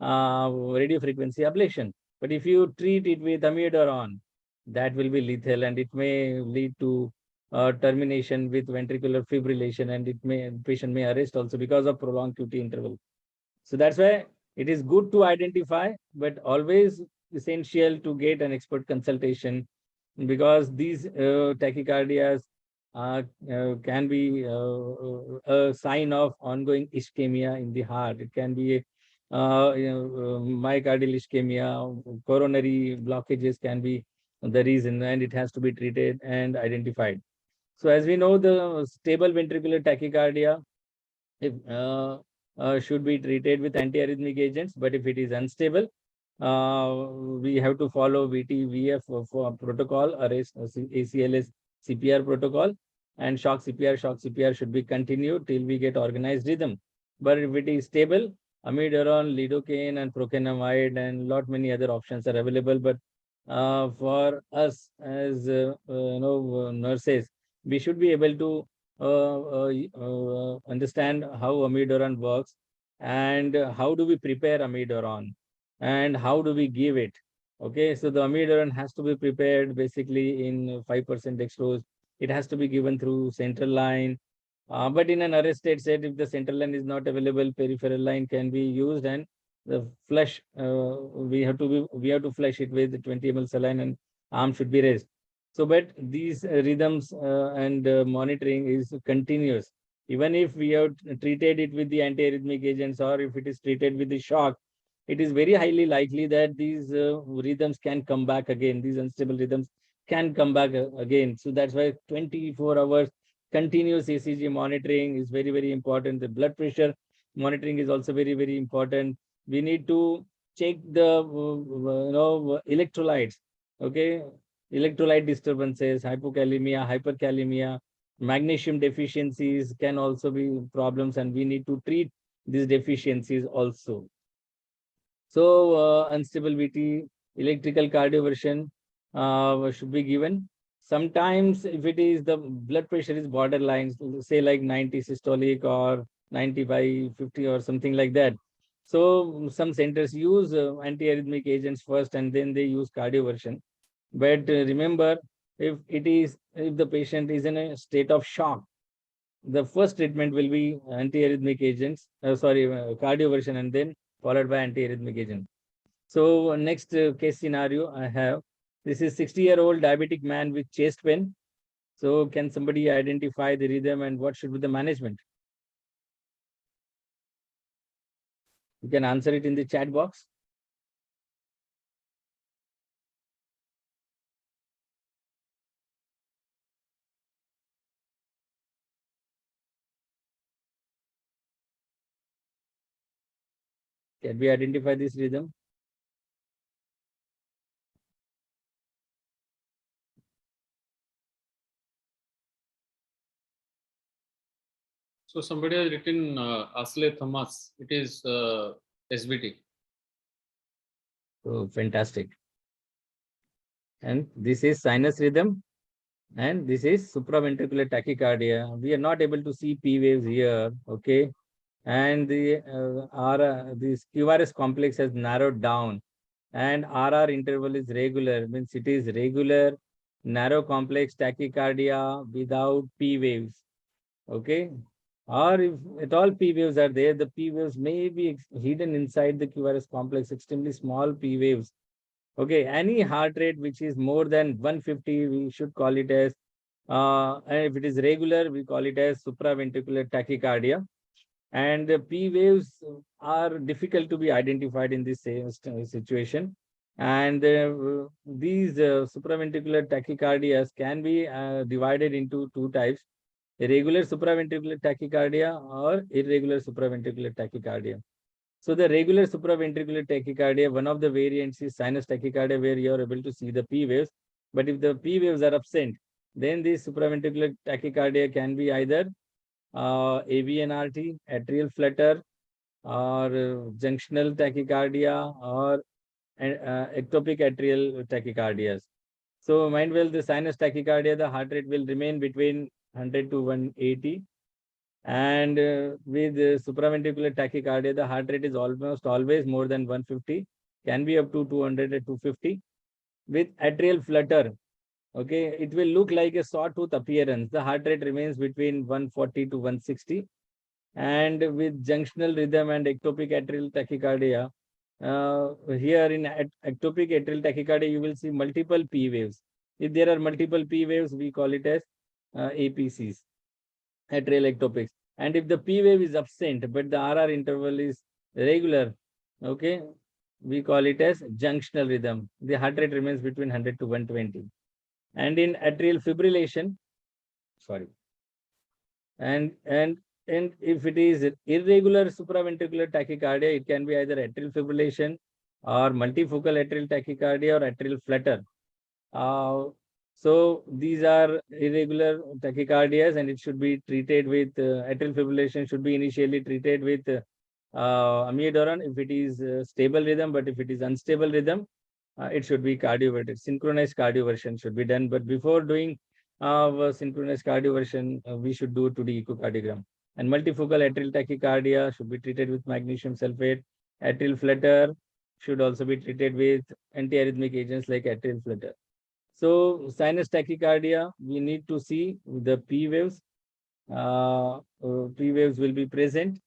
radio frequency ablation. But if you treat it with amiodarone, that will be lethal, and it may lead to termination with ventricular fibrillation, and patient may arrest also because of prolonged QT interval. So that's why it is good to identify, but always essential to get an expert consultation, because these tachycardias can be a sign of ongoing ischemia in the heart. It can be myocardial ischemia, coronary blockages can be the reason, and it has to be treated and identified. So as we know, the stable ventricular tachycardia, if should be treated with antiarrhythmic agents, but if it is unstable, we have to follow VT-VF for protocol, or ACLS CPR protocol, and shock CPR. Shock CPR should be continued till we get organized rhythm. But if it is stable, amiodarone, lidocaine, and procainamide, and lot many other options are available. But for us as nurses, we should be able to understand how amiodarone works, and how do we prepare amiodarone, and how do we give it. Okay, so the amiodarone has to be prepared basically in 5% dextrose. It has to be given through central line. But in an arrested state, if the central line is not available, peripheral line can be used, and the flush we have to flush it with 20 ml saline, and arm should be raised. So, but these rhythms and monitoring is continuous. Even if we have treated it with the antiarrhythmic agents, or if it is treated with the shock, it is very highly likely that these rhythms can come back again. These unstable rhythms can come back again. So that's why 24 hours continuous ECG monitoring is very, very important. The blood pressure monitoring is also very, very important. We need to check the electrolytes. Okay, electrolyte disturbances, hypokalemia, hyperkalemia, magnesium deficiencies can also be problems, and we need to treat these deficiencies also. So unstable VT, electrical cardioversion should be given. Sometimes if it is the blood pressure is borderline, say like 90 systolic or 90 by 50 or something like that. So some centers use antiarrhythmic agents first, and then they use cardioversion. But remember, if the patient is in a state of shock, the first treatment will be antiarrhythmic agents, cardioversion, and then followed by antiarrhythmic agent. So next case scenario I have, this is 60-year-old diabetic man with chest pain. So can somebody identify the rhythm, and what should be the management? You can answer it in the chat box. Can we identify this rhythm? So somebody has written ACLS. It is SBT. So fantastic. And this is sinus rhythm, and this is supraventricular tachycardia. We are not able to see P waves here, okay? And this QRS complex has narrowed down, and RR interval is regular, means it is regular narrow complex tachycardia without P waves, okay? Or if at all P waves are there, the P waves may be hidden inside the QRS complex, extremely small P waves. Okay, any heart rate which is more than 150, we should call it as, and if it is regular, we call it as supraventricular tachycardia. And the P waves are difficult to be identified in this situation. And these supraventricular tachycardias can be divided into two types: irregular supraventricular tachycardia or irregular supraventricular tachycardia. So the regular supraventricular tachycardia, one of the variants is sinus tachycardia, where you are able to see the P waves. But if the P waves are absent, then the supraventricular tachycardia can be either AVNRT, atrial flutter, or junctional tachycardia, or ectopic atrial tachycardias. So mind well, the sinus tachycardia, the heart rate will remain between 100 to 180. And with supraventricular tachycardia, the heart rate is almost always more than 150, can be up to 200 or 250. With atrial flutter, okay, it will look like a sawtooth appearance. The heart rate remains between 140 to 160. And with junctional rhythm and ectopic atrial tachycardia, here in ectopic atrial tachycardia, you will see multiple P waves. If there are multiple P waves, we call it as APCs, atrial ectopics. And if the P wave is absent, but the RR interval is regular, okay, we call it as junctional rhythm. The heart rate remains between 100 to 120. And in atrial fibrillation, sorry, and if it is irregular supraventricular tachycardia, it can be either atrial fibrillation or multifocal atrial tachycardia or atrial flutter. So these are irregular tachycardias, and it should be treated with atrial fibrillation should be initially treated with amiodarone if it is stable rhythm. But if it is unstable rhythm, it should be cardioversion. Synchronized cardioversion should be done. But before doing synchronized cardioversion, we should do 2D echocardiogram. And multifocal atrial tachycardia should be treated with magnesium sulfate. Atrial flutter should also be treated with antiarrhythmic agents like atrial flutter. So sinus tachycardia, we need to see the P waves. P waves will be present,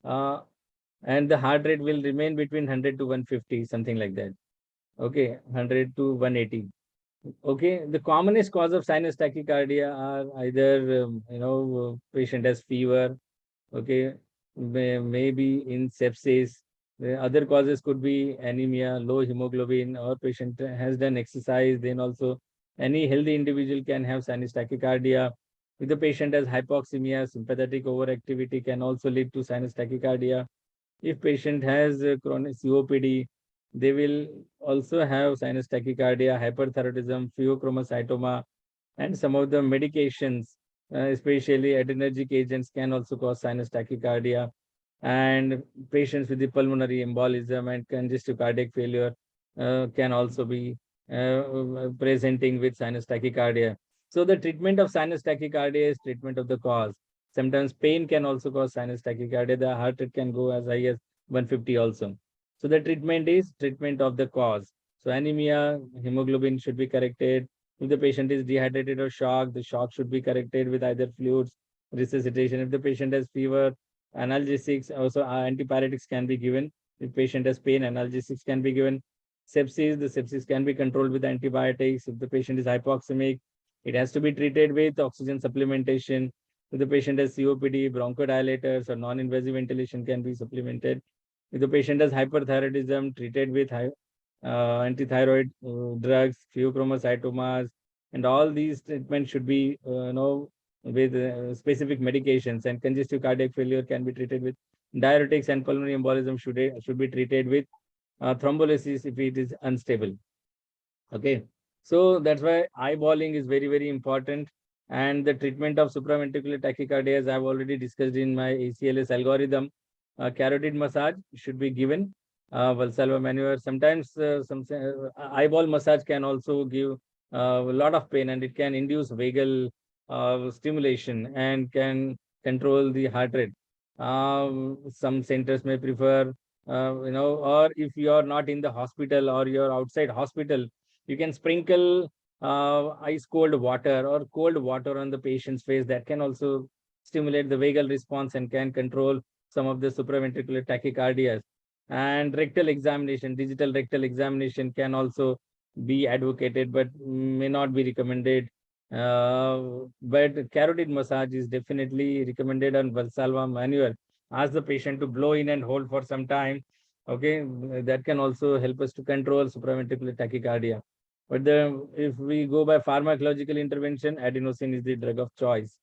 and the heart rate will remain between 100 to 150, something like that. Okay, 100 to 180. Okay, the commonest cause of sinus tachycardia are either patient has fever. Okay, maybe in sepsis. The other causes could be anemia, low hemoglobin, or patient has done exercise. Then also any healthy individual can have sinus tachycardia. If the patient has hypoxemia, sympathetic overactivity can also lead to sinus tachycardia. If patient has chronic COPD, they will also have sinus tachycardia, hyperthyroidism, pheochromocytoma, and some of the medications, especially adrenergic agents, can also cause sinus tachycardia. And patients with the pulmonary embolism and congestive cardiac failure can also be presenting with sinus tachycardia. So the treatment of sinus tachycardia is treatment of the cause. Sometimes pain can also cause sinus tachycardia. The heart rate can go as high as 150 also. So the treatment is treatment of the cause. So anemia, hemoglobin should be corrected. If the patient is dehydrated or shocked, the shock should be corrected with either fluids, resuscitation. If the patient has fever, analgesics, also antipyretics can be given. If patient has pain, analgesics can be given. Sepsis, the sepsis can be controlled with antibiotics. If the patient is hypoxemic, it has to be treated with oxygen supplementation. If the patient has COPD, bronchodilators or non-invasive ventilation can be supplemented. If the patient has hyperthyroidism, treated with antithyroid drugs, pheochromocytomas, and all these treatments should be with specific medications. And congestive cardiac failure can be treated with diuretics, and pulmonary embolism should be treated with thrombolysis if it is unstable. Okay, so that's why eyeballing is very, very important. And the treatment of supraventricular tachycardia, as I've already discussed in my ACLS algorithm, carotid massage should be given. Valsalva maneuver. Sometimes some eyeball massage can also give a lot of pain, and it can induce vagal stimulation and can control the heart rate. Some centers may prefer, or if you are not in the hospital or you're outside hospital, you can sprinkle ice cold water or cold water on the patient's face. That can also stimulate the vagal response and can control some of the supraventricular tachycardias. And rectal examination, digital rectal examination can also be advocated, but may not be recommended. But carotid massage is definitely recommended on Valsalva manual. Ask the patient to blow in and hold for some time. Okay, that can also help us to control supraventricular tachycardia. But if we go by pharmacological intervention, adenosine is the drug of choice.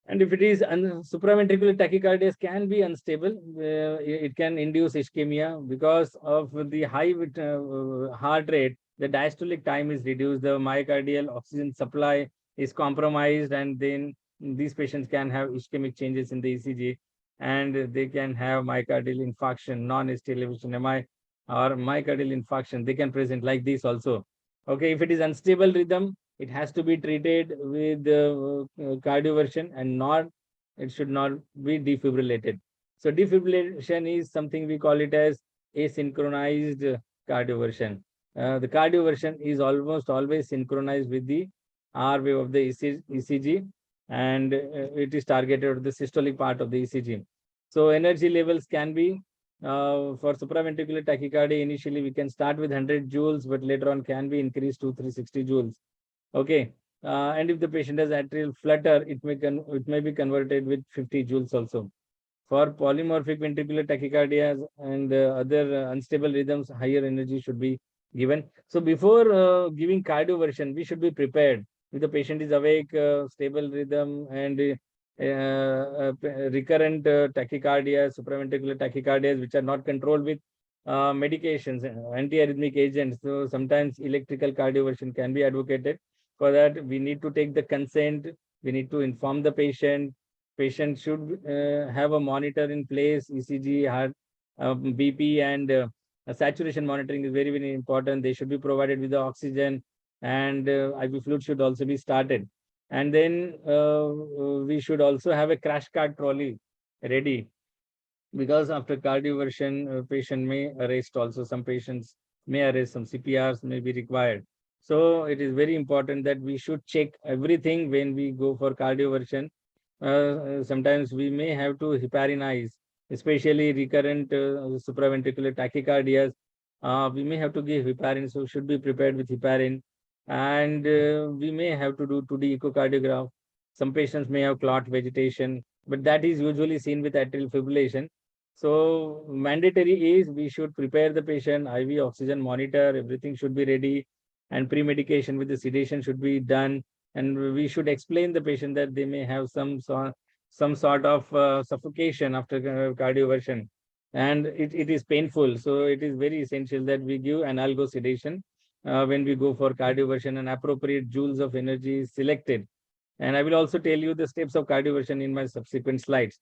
And if it is supraventricular tachycardia can be unstable, it can induce ischemia because of the high heart rate. The diastolic time is reduced, the myocardial oxygen supply is compromised, and then these patients can have ischemic changes in the ECG, and they can have myocardial infarction, non-ST elevation MI, or myocardial infarction. They can present like this also. Okay, if it is unstable rhythm, it has to be treated with cardioversion, and it should not be defibrillated. So defibrillation is something we call it as asynchronized cardioversion. The cardioversion is almost always synchronized with the R wave of the ECG, and it is targeted at the systolic part of the ECG. So energy levels can be for supraventricular tachycardia. Initially, we can start with 100 joules, but later on can be increased to 360 joules. Okay, and if the patient has atrial flutter, it may be converted with 50 joules also. For polymorphic ventricular tachycardias and other unstable rhythms, higher energy should be given. So before giving cardioversion, we should be prepared. If the patient is awake, stable rhythm, and recurrent tachycardia, supraventricular tachycardias, which are not controlled with medications, antiarrhythmic agents. So sometimes electrical cardioversion can be advocated. For that, we need to take the consent. We need to inform the patient. Patient should have a monitor in place, ECG, heart, BP, and saturation monitoring is very, very important. They should be provided with the oxygen, and IV fluid should also be started. And then we should also have a crash cart trolley ready, because after cardioversion, patient may arrest also. Some patients may arrest, some CPRs may be required. So it is very important that we should check everything when we go for cardioversion. Sometimes we may have to heparinize, especially recurrent supraventricular tachycardias. We may have to give heparin, so should be prepared with heparin. And we may have to do 2D echocardiograph. Some patients may have clot vegetation, but that is usually seen with atrial fibrillation. So mandatory is we should prepare the patient, IV oxygen monitor, everything should be ready, and pre-medication with the sedation should be done. And we should explain the patient that they may have some sort of suffocation after cardioversion, and it is painful. So it is very essential that we give analgo sedation when we go for cardioversion, and appropriate joules of energy is selected. And I will also tell you the steps of cardioversion in my subsequent slides.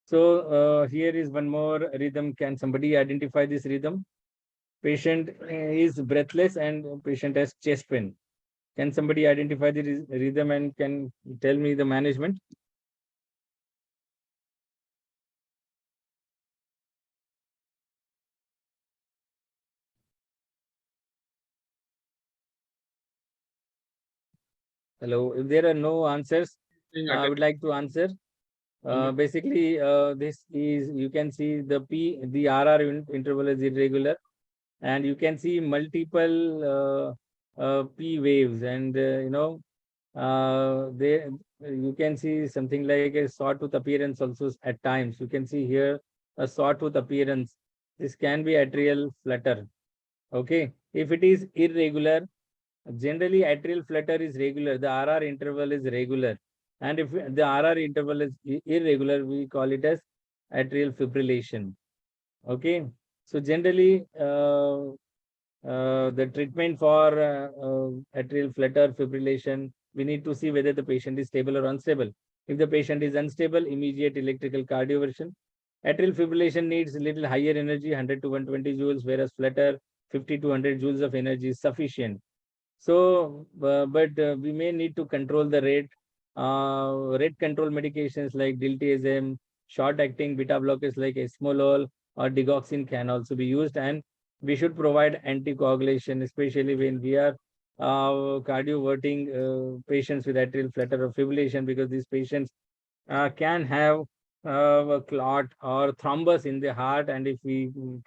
So here is one more rhythm. Can somebody identify this rhythm? Patient is breathless and patient has chest pain. Can somebody identify the rhythm and can tell me the management? Hello, if there are no answers, I would like to answer. Basically, this is, you can see the RR interval is irregular, and you can see multiple P waves, and you can see something like a sawtooth appearance also at times. You can see here a sawtooth appearance. This can be atrial flutter. Okay, if it is irregular, generally atrial flutter is regular, the RR interval is regular, and if the RR interval is irregular, we call it as atrial fibrillation. Okay, so generally the treatment for atrial flutter fibrillation, we need to see whether the patient is stable or unstable. If the patient is unstable, immediate electrical cardioversion. Atrial fibrillation needs a little higher energy, 100 to 120 joules, whereas flutter, 50 to 100 joules of energy is sufficient. So, but we may need to control the rate. Rate control medications like diltiazem, short-acting beta blockers like esmolol or digoxin can also be used, and we should provide anticoagulation, especially when we are cardioverting patients with atrial flutter or fibrillation, because these patients can have a clot or thrombus in the heart, and if we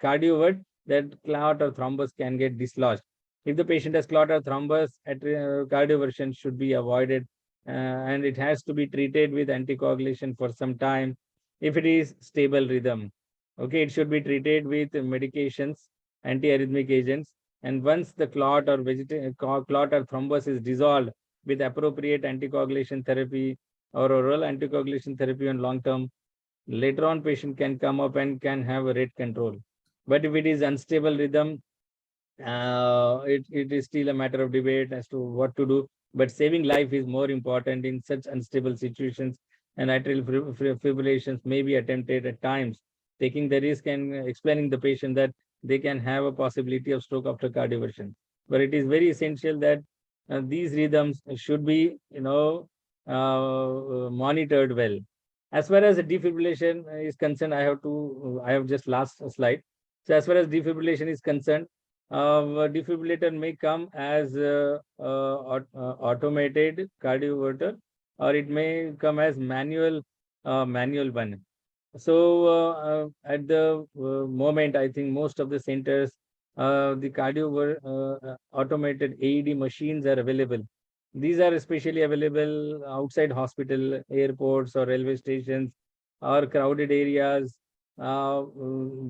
cardiovert, that clot or thrombus can get dislodged. If the patient has clot or thrombus, cardioversion should be avoided, and it has to be treated with anticoagulation for some time. If it is stable rhythm, okay, it should be treated with medications, antiarrhythmic agents, and once the clot or clot or thrombus is dissolved with appropriate anticoagulation therapy or oral anticoagulation therapy on long term, later on patient can come up and can have a rate control. But if it is unstable rhythm, it is still a matter of debate as to what to do. But saving life is more important in such unstable situations, and atrial fibrillations may be attempted at times, taking the risk and explaining the patient that they can have a possibility of stroke after cardioversion. But it is very essential that these rhythms should be, monitored well. As far as defibrillation is concerned, I have just last slide. So as far as defibrillation is concerned, defibrillator may come as automated cardioverter, or it may come as manual one. So at the moment, I think most of the centers, the automated AED machines are available. These are especially available outside hospital, airports, or railway stations, or crowded areas.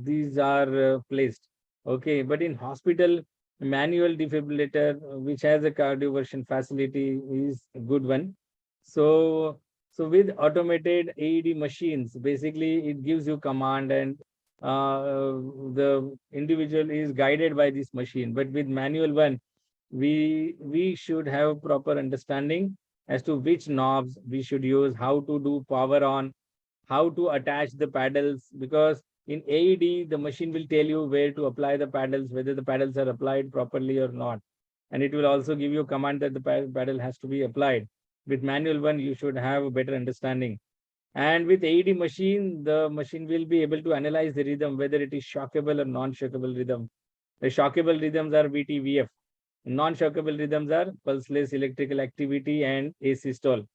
These are placed. Okay, but in hospital, manual defibrillator, which has a cardioversion facility, is a good one. So, with automated AED machines, basically it gives you command, and the individual is guided by this machine. But with manual one, we should have proper understanding as to which knobs we should use, how to do power on, how to attach the paddles, because in AED, the machine will tell you where to apply the paddles, whether the paddles are applied properly or not. And it will also give you a command that the paddle has to be applied. With manual one, you should have a better understanding. And with AED machine, the machine will be able to analyze the rhythm, whether it is shockable or non-shockable rhythm. The shockable rhythms are VT/VF. Non-shockable rhythms are pulseless electrical activity and asystole.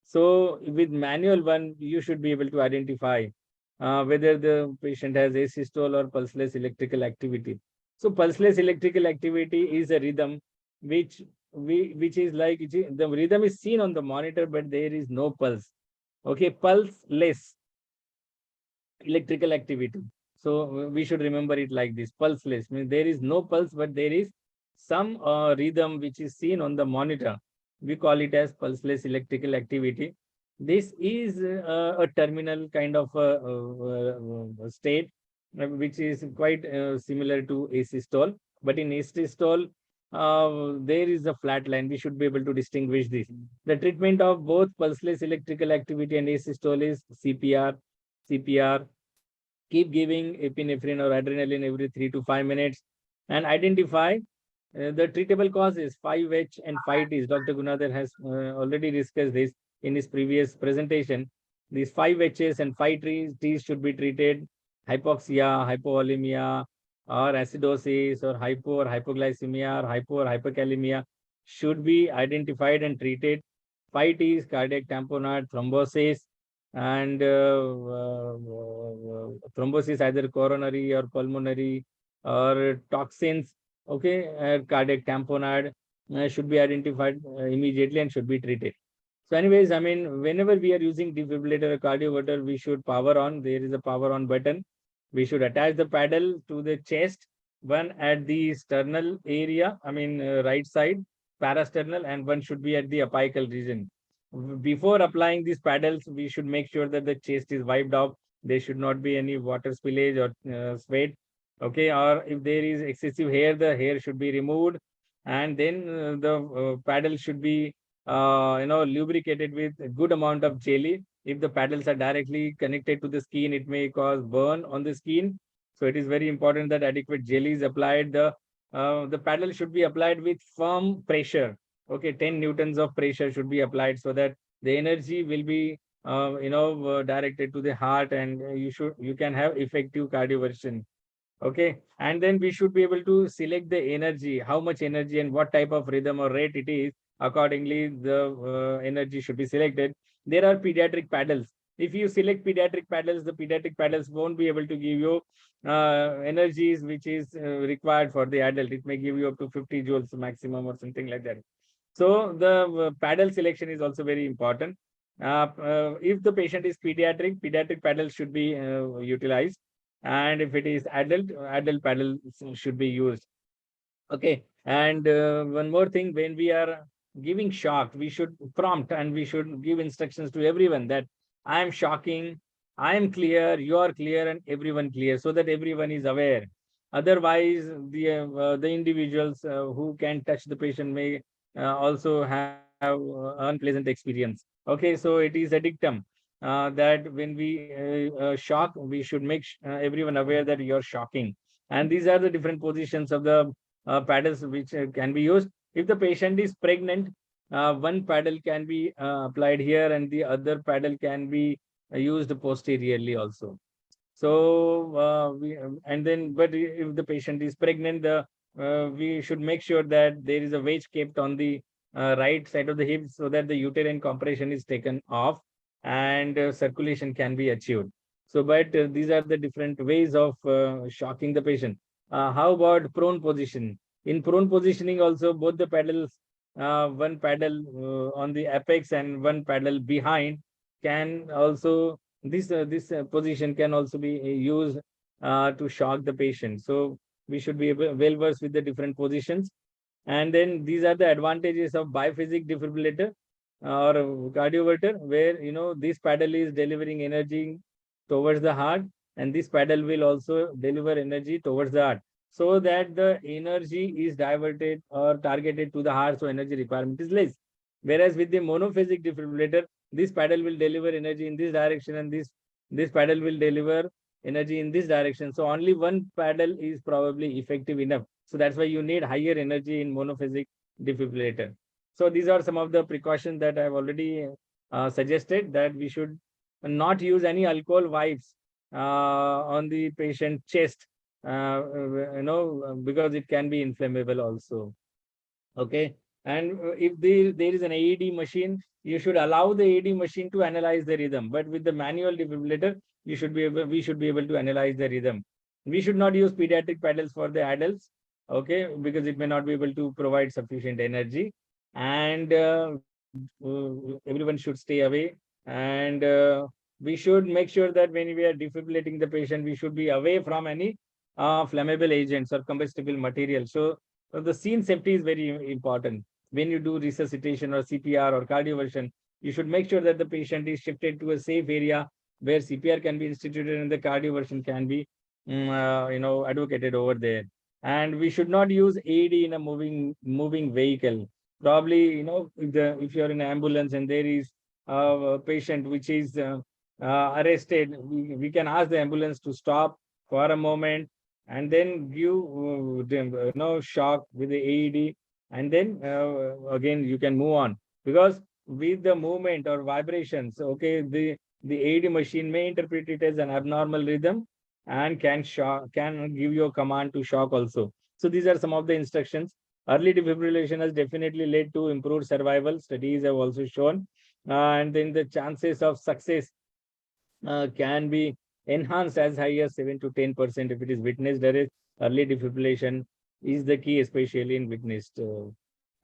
So with manual one, you should be able to identify whether the patient has asystole or pulseless electrical activity. So pulseless electrical activity is a rhythm which is like, the rhythm is seen on the monitor, but there is no pulse. Okay, pulseless electrical activity. So we should remember it like this: pulseless means there is no pulse, but there is some rhythm which is seen on the monitor. We call it as pulseless electrical activity. This is a terminal kind of state, which is quite similar to asystole. But in asystole, there is a flat line. We should be able to distinguish this. The treatment of both pulseless electrical activity and asystole is CPR. Keep giving epinephrine or adrenaline every 3 to 5 minutes, and identify the treatable causes, 5H and 5Ts. Dr. Gunadhar has already discussed this in his previous presentation. These 5Hs and 5Ts should be treated: hypoxia, hypovolemia, or acidosis, or hypo or hypoglycemia, or hypo or hyperkalemia should be identified and treated. 5Ts, cardiac tamponade, thrombosis, and thrombosis either coronary or pulmonary, or toxins. Okay, cardiac tamponade should be identified immediately and should be treated. So anyways, I mean, whenever we are using defibrillator or cardioverter, we should power on. There is a power on button. We should attach the paddle to the chest, one at the sternal area, I mean, right side, parasternal, and one should be at the apical region. Before applying these paddles, we should make sure that the chest is wiped off. There should not be any water spillage or sweat. Okay, or if there is excessive hair, the hair should be removed, and then the paddle should be lubricated with a good amount of jelly. If the paddles are directly connected to the skin, it may cause burn on the skin. So it is very important that adequate jelly is applied. The paddle should be applied with firm pressure. Okay, 10 newtons of pressure should be applied so that the energy will be directed to the heart, and you can have effective cardioversion. Okay, and then we should be able to select the energy, how much energy and what type of rhythm or rate it is. Accordingly, the energy should be selected. There are pediatric paddles. If you select pediatric paddles, the pediatric paddles won't be able to give you energies which is required for the adult. It may give you up to 50 joules maximum or something like that. So the paddle selection is also very important. If the patient is pediatric paddles should be utilized, and if it is adult paddle should be used. Okay, and one more thing, when we are giving shock, we should prompt and we should give instructions to everyone that I am shocking, I am clear, you are clear, and everyone clear, so that everyone is aware. Otherwise, the individuals who can touch the patient may also have unpleasant experience. Okay, so it is a dictum that when we shock, we should make everyone aware that you are shocking. And these are the different positions of the paddles which can be used. If the patient is pregnant, one paddle can be applied here and the other paddle can be used posteriorly also. So and then, but if the patient is pregnant, we should make sure that there is a wedge kept on the right side of the hip so that the uterine compression is taken off and circulation can be achieved. So, but these are the different ways of shocking the patient. How about prone position? In prone positioning also, both the paddles, one paddle on the apex and one paddle behind, can also, this position can also be used to shock the patient. So we should be well versed with the different positions. And then these are the advantages of biphasic defibrillator or cardioverter, where this paddle is delivering energy towards the heart, and this paddle will also deliver energy towards the heart, so that the energy is diverted or targeted to the heart, so energy requirement is less. Whereas with the monophasic defibrillator, this paddle will deliver energy in this direction, and this paddle will deliver energy in this direction. So only one paddle is probably effective enough. So that's why you need higher energy in monophasic defibrillator. So these are some of the precautions that I have already suggested, that we should not use any alcohol wipes on the patient chest, because it can be inflammable also. Okay. And if there is an AED machine, you should allow the AED machine to analyze the rhythm. But with the manual defibrillator, we should be able to analyze the rhythm. We should not use pediatric paddles for the adults, okay, because it may not be able to provide sufficient energy. And everyone should stay away. And we should make sure that when we are defibrillating the patient, we should be away from any flammable agents or combustible material. So the scene safety is very important. When you do resuscitation or CPR or cardioversion, you should make sure that the patient is shifted to a safe area where CPR can be instituted and the cardioversion can be, advocated over there. And we should not use AED in a moving vehicle. Probably, if you're in an ambulance and there is a patient which is arrested, we can ask the ambulance to stop for a moment and then give shock with the AED, and then again you can move on, because with the movement or vibrations, okay, the AED machine may interpret it as an abnormal rhythm and can give you a command to shock also. So these are some of the instructions. Early defibrillation has definitely led to improved survival. Studies have also shown, and then the chances of success can be enhanced as high as 7 to 10% if it is witnessed arrest. Early defibrillation is the key, especially in witnessed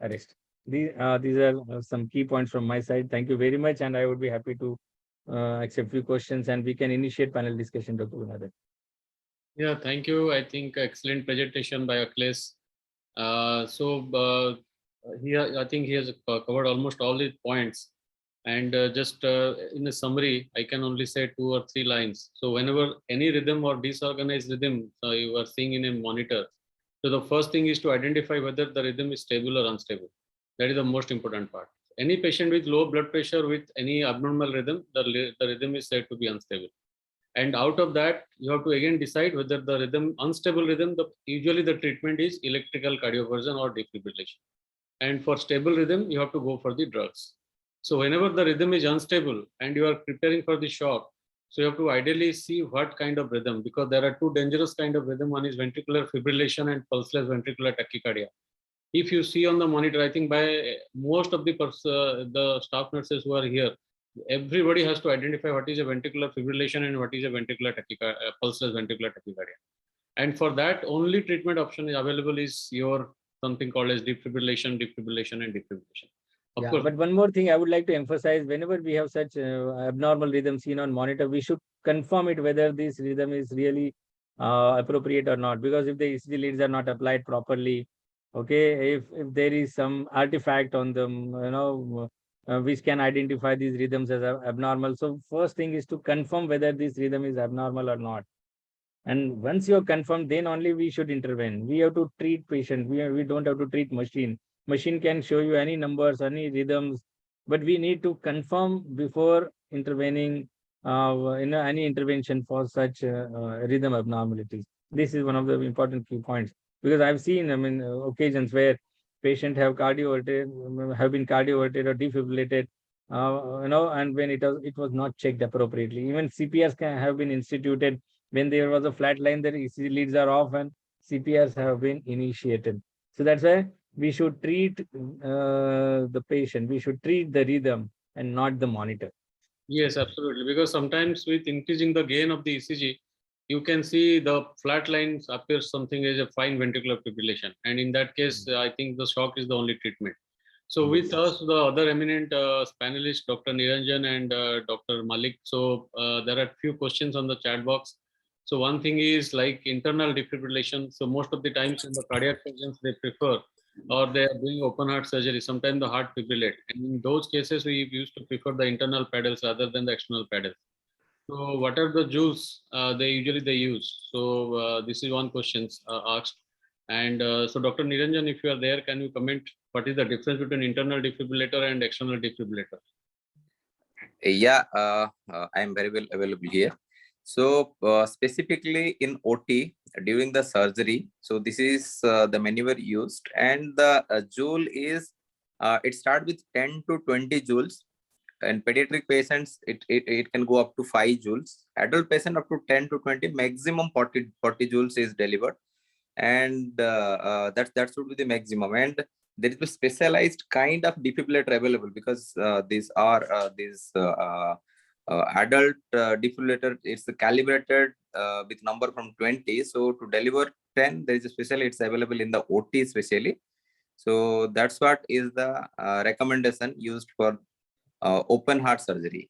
arrest. These are some key points from my side. Thank you very much, and I would be happy to accept few questions, and we can initiate panel discussion, Dr. Gunadhan. Yeah, thank you. I think excellent presentation by Achilles. I think he has covered almost all the points. And just in a summary, I can only say 2 or 3 lines. So whenever any rhythm or disorganized rhythm you are seeing in a monitor, so the first thing is to identify whether the rhythm is stable or unstable. That is the most important part. any patient with low blood pressure with any abnormal rhythm, the rhythm is said to be unstable. And out of that, you have to again decide whether the rhythm, unstable rhythm, usually the treatment is electrical cardioversion or defibrillation. And for stable rhythm, you have to go for the drugs. So whenever the rhythm is unstable and you are preparing for the shock, so you have to ideally see what kind of rhythm, because there are two dangerous kind of rhythm. One is ventricular fibrillation and pulseless ventricular tachycardia. If you see on the monitor, I think by most of the staff nurses who are here, everybody has to identify what is a ventricular fibrillation and what is a ventricular tachycardia, pulseless ventricular tachycardia. And for that, only treatment option is available is your something called as defibrillation, and defibrillation. Of Yeah, course, but one more thing I would like to emphasize, whenever we have such abnormal rhythm seen on monitor, we should confirm it whether this rhythm is really appropriate or not. Because if the ECG leads are not applied properly, okay, if there is some artifact on them, which can identify these rhythms as abnormal. So first thing is to confirm whether this rhythm is abnormal or not. And once you're confirmed, then only we should intervene. We have to treat patient. We don't have to treat machine. Machine can show you any numbers, any rhythms, but we need to confirm before intervening in any intervention for such rhythm abnormalities. This is one of the important key points, because I've seen, occasions where patient have have been cardioverted or defibrillated, and when it was not checked appropriately. Even CPRs can have been instituted when there was a flat line, the ECG leads are off and CPRs have been initiated. So that's why we should treat the patient, we should treat the rhythm and not the monitor. yes, absolutely. Because sometimes with increasing the gain of the ECG, you can see the flat lines appears something as a fine ventricular fibrillation. And in that case, I think the shock is the only treatment. So with us, the other eminent panelists, Dr. Niranjan and Dr. Malik. So there are few questions on the chat box. So one thing is like internal defibrillation. So most of the times in the cardiac surgeons, they prefer or they are doing open heart surgery. Sometimes the heart fibrillate. And in those cases, we used to prefer the internal pedals rather than the external pedals. So what are the juice they usually use? So this is one question asked. And so Dr. Niranjan, if you are there, can you comment what is the difference between internal defibrillator and external defibrillator? Yeah, I am very well available here. So specifically in OT during the surgery, so this is the maneuver used, and the joule is it starts with 10 to 20 joules. In pediatric patients, it can go up to 5 joules. Adult patient up to 10 to 20, maximum 40 joules is delivered, and that should be the maximum. And there is a specialized kind of defibrillator available, because these are adult defibrillator. It's calibrated with number from 20. So to deliver 10, there is a special. It's available in the OT especially. So that's what is the recommendation used for open heart surgery.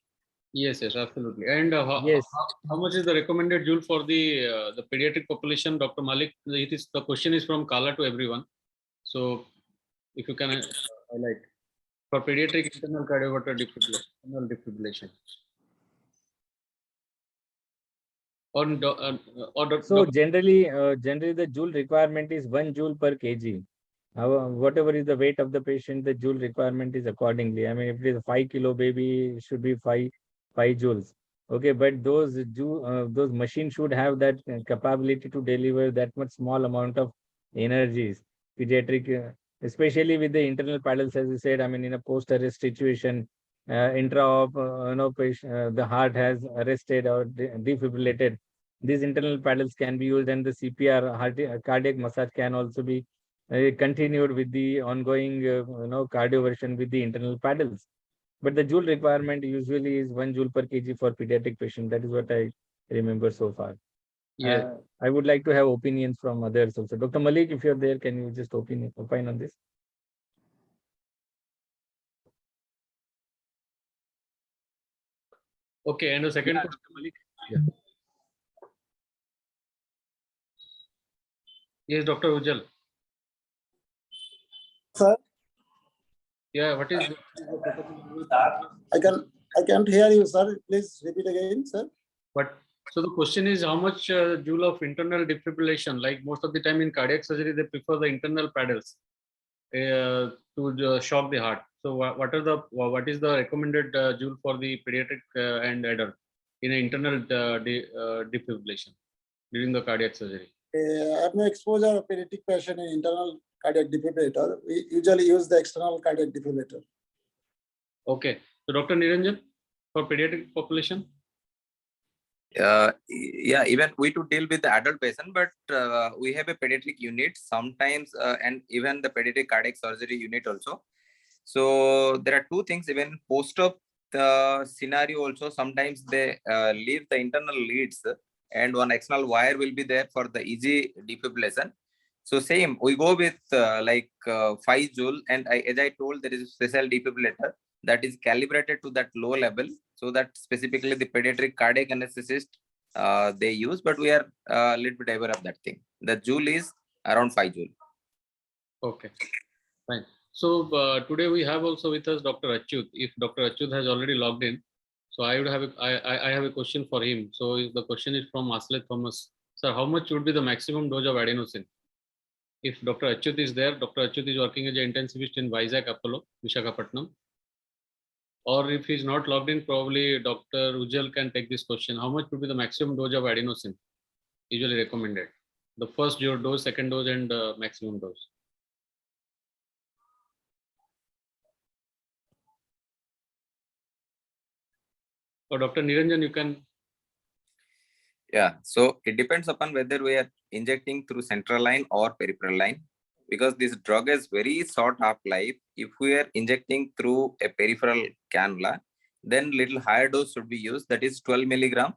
Yes, yes, absolutely. And Yes. how much is the recommended joule for the pediatric population, Dr. Malik? The question is from Kala to everyone. So if you can highlight for pediatric internal cardiovascular defibrillation. So generally the joule requirement is 1 joule per kg. Whatever is the weight of the patient, the joule requirement is accordingly. I mean, if it is a 5 kilo baby, it should be 5 joules. Okay, but those machines should have that capability to deliver that much small amount of energies. Pediatric, especially with the internal paddles, as you said, I mean, in a post-arrest situation, intra-op, the heart has arrested or defibrillated. These internal paddles can be used, and the CPR, cardiac massage, can also be continued with the ongoing cardioversion with the internal paddles. But the joule requirement usually is 1 joule per kg for pediatric patient. That is what I remember so far. Yes. I would like to have opinions from others also. Dr. Malik, if you're there, can you just opine on this? Okay, and the second question, Malik. Yeah. Yes, Dr. Ujjal. Sir, Yeah, what is I can't hear you, sir. Please repeat again, sir. But so the question is how much joule of internal defibrillation? Like most of the time in cardiac surgery, they prefer the internal paddles to shock the heart. So what is the recommended joule for the pediatric and adult in an internal defibrillation during the cardiac surgery? I have no exposure of pediatric patient in internal cardiac defibrillator. We usually use the external cardiac defibrillator. Okay. So Dr. Niranjan, for pediatric population? Yeah, even we to deal with the adult patient, but we have a pediatric unit sometimes, and even the pediatric cardiac surgery unit also. So there are two things. Even post-op scenario also, sometimes they leave the internal leads and one external wire will be there for the easy defibrillation. So same, we go with 5 joule, and as I told, there is a special defibrillator that is calibrated to that low level, so that specifically the pediatric cardiac anesthetist they use, but we are a little bit aware of that thing. The joule is around 5 joule. Okay, fine. So today we have also with us Dr. Achyut. If Dr. Achyut has already logged in, so I would have I have a question for him. So the question is from Aslet Thomas. Sir, how much would be the maximum dose of adenosine? If Dr. Achyut is there, Dr. Achyut is working as an intensivist in Vizag Apollo, Visakhapatnam. Or if he's not logged in, probably Dr. Ujjal can take this question. How much would be the maximum dose of adenosine usually recommended? The first dose, second dose, and maximum dose. Or Dr. Niranjan, you can. Yeah, so it depends upon whether we are injecting through central line or peripheral line, because this drug is very short half-life. If we are injecting through a peripheral cannula, then little higher dose should be used, that is 12 milligram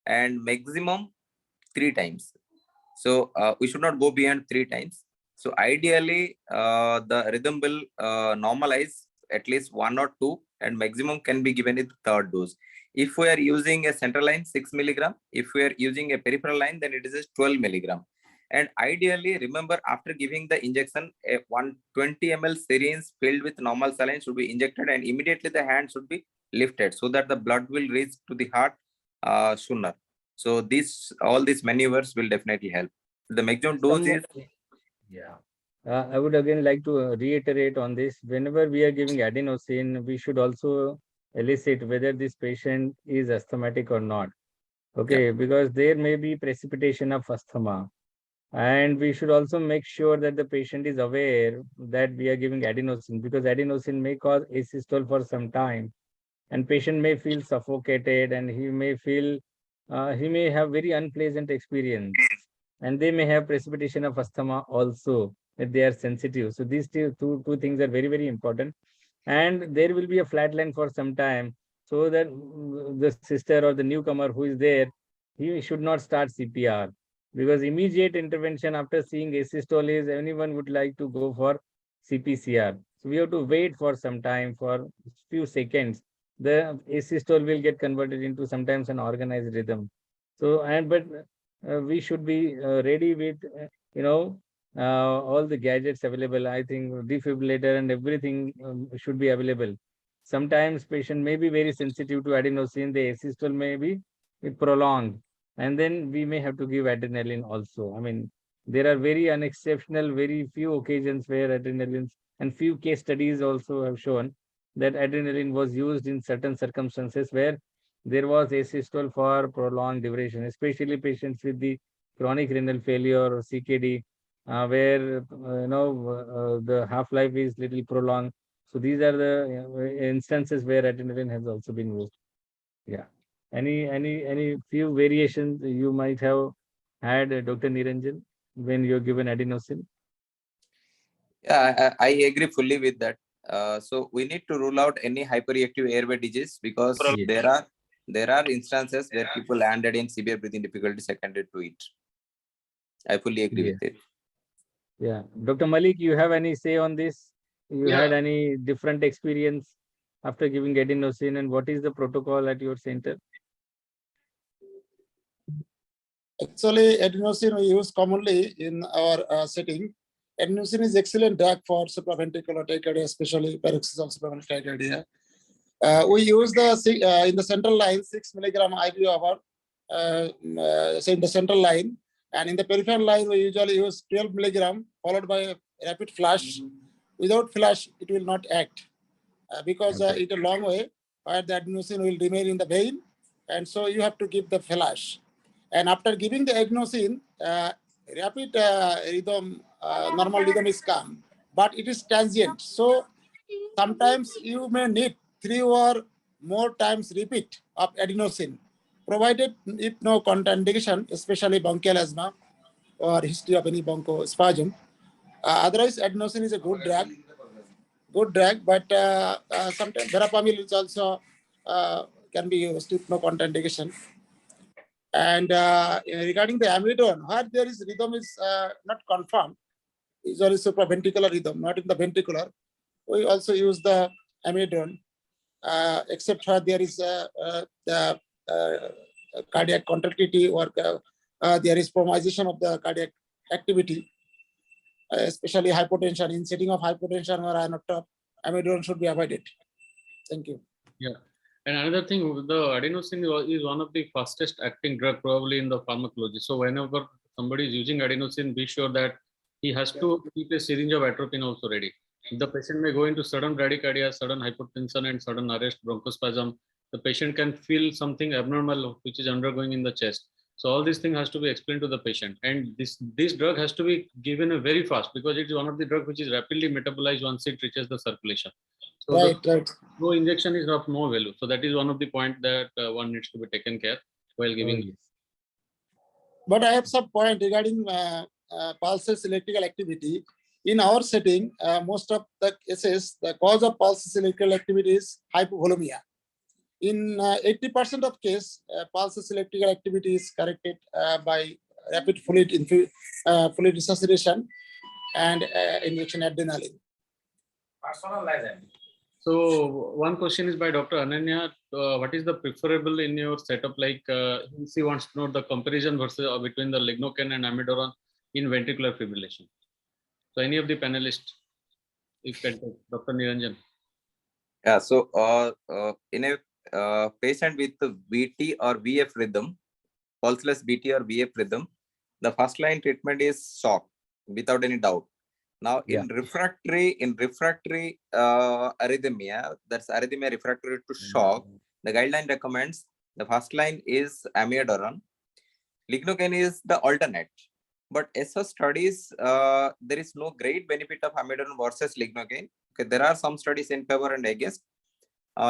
and maximum 3 times. So we should not go beyond 3 times. So ideally, the rhythm will normalize at least 1 or 2, and maximum can be given in the third dose. If we are using a central line, 6 milligram. If we are using a peripheral line, then it is 12 milligram. And ideally, remember, after giving the injection, a 120 ml syringe filled with normal saline should be injected, and immediately the hand should be lifted so that the blood will reach to the heart sooner. So all these maneuvers will definitely help. The maximum dose is. Yeah. I would again like to reiterate on this. Whenever we are giving adenosine, we should also elicit whether this patient is asthmatic or not. Okay, because there may be precipitation of asthma. And we should also make sure that the patient is aware that we are giving adenosine, because adenosine may cause asystole for some time. And patient may feel suffocated, and he may have very unpleasant experience. And they may have precipitation of asthma also, if they are sensitive. So these two things are very, very important. And there will be a flat line for some time, so that the sister or the newcomer who is there, he should not start CPR, because immediate intervention after seeing asystole is anyone would like to go for CPCR. So we have to wait for some time, for few seconds. The asystole will get converted into sometimes an organized rhythm. So, but we should be ready with, all the gadgets available. I think defibrillator and everything should be available. Sometimes patient may be very sensitive to adenosine, the asystole may be prolonged, and then we may have to give adrenaline also. I mean, there are very unexceptional, very few occasions where adrenaline, and few case studies also have shown that adrenaline was used in certain circumstances where there was asystole for prolonged duration, especially patients with the chronic renal failure or CKD, where the half-life is little prolonged. So these are the instances where adrenaline has also been used. Yeah. Any few variations you might have had, Dr. Niranjan, when you're given adenosine? Yeah, I agree fully with that. So we need to rule out any hyperreactive airway disease, because Yes. there are instances where people landed in severe breathing difficulty secondary to it. I fully agree Yeah. with it. Yeah. Dr. Malik, you have any say on this? You Yeah. had any different experience after giving adenosine, and what is the protocol at your center? Actually, adenosine we use commonly in our setting. Adenosine is excellent drug for supraventricular tachycardia, especially paroxysmal supraventricular tachycardia. We use in the central line 6 milligram IV over, say in the central line, and in the peripheral line we usually use 12 milligram followed by a rapid flash. Without flash, it will not act. because Okay. it's a long way where the adenosine will remain in the vein, and so you have to give the flash. And after giving the adenosine, rapid rhythm, normal rhythm is come, but it is transient. So sometimes you may need 3 or more times repeat of adenosine, provided if no contraindication, especially bronchial asthma or history of any bronchospasm. Otherwise, adenosine is a good drug, but sometimes verapamil is also can be used with no contraindication. And regarding the amiodarone, where there is rhythm is not confirmed, usually supraventricular rhythm, not in the ventricular. We also use the amiodarone, except where there is the cardiac contractility or there is pulmonization of the cardiac activity, especially hypotension. In setting of hypotension or anotop, amiodarone should be avoided. Thank you. Yeah. And another thing, the adenosine is one of the fastest acting drug probably in the pharmacology. So whenever somebody is using adenosine, be sure that he has to keep a syringe of atropine also ready. The patient may go into sudden bradycardia, sudden hypotension, and sudden arrest bronchospasm. The patient can feel something abnormal which is undergoing in the chest. So all these things has to be explained to the patient. And this drug has to be given very fast because it is one of the drugs which is rapidly metabolized once it reaches the circulation. So Right. no injection is of no value. So that is one of the point that one needs to be taken care while giving. yes. But I have some point regarding pulses electrical activity. In our setting, most of the cases, the cause of pulses electrical activity is hypovolemia. In 80% of case, pulses electrical activity is corrected by rapid fluid resuscitation and injection adrenaline. So one question is by Dr. Ananya. What is the preferable in your setup? Like he wants to know the comparison versus between the lignocaine and amiodarone in ventricular fibrillation. So any of the panelists, if can take, Dr. Niranjan. Yeah, so in a patient with VT or VF rhythm, pulseless VT or VF rhythm, the first line treatment is shock, without any doubt. Now, in refractory arrhythmia, that's arrhythmia refractory to shock, the guideline recommends the first line is amiodarone. Lignocaine is the alternate. But as a studies, there is no great benefit of amiodarone versus lignocaine. Okay, there are some studies in favor and against.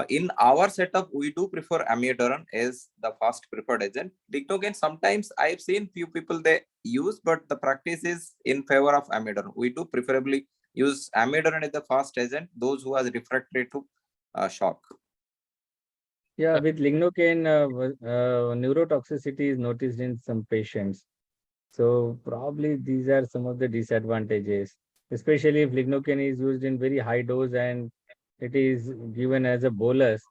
In our setup, we do prefer amiodarone as the first preferred agent. Lignocaine, sometimes I've seen few people they use, but the practice is in favor of amiodarone. We do preferably use amiodarone as the first agent, those who are refractory to shock. Yeah, with lignocaine, neurotoxicity is noticed in some patients. So probably these are some of the disadvantages, especially if lignocaine is used in very high dose and it is given as a bolus.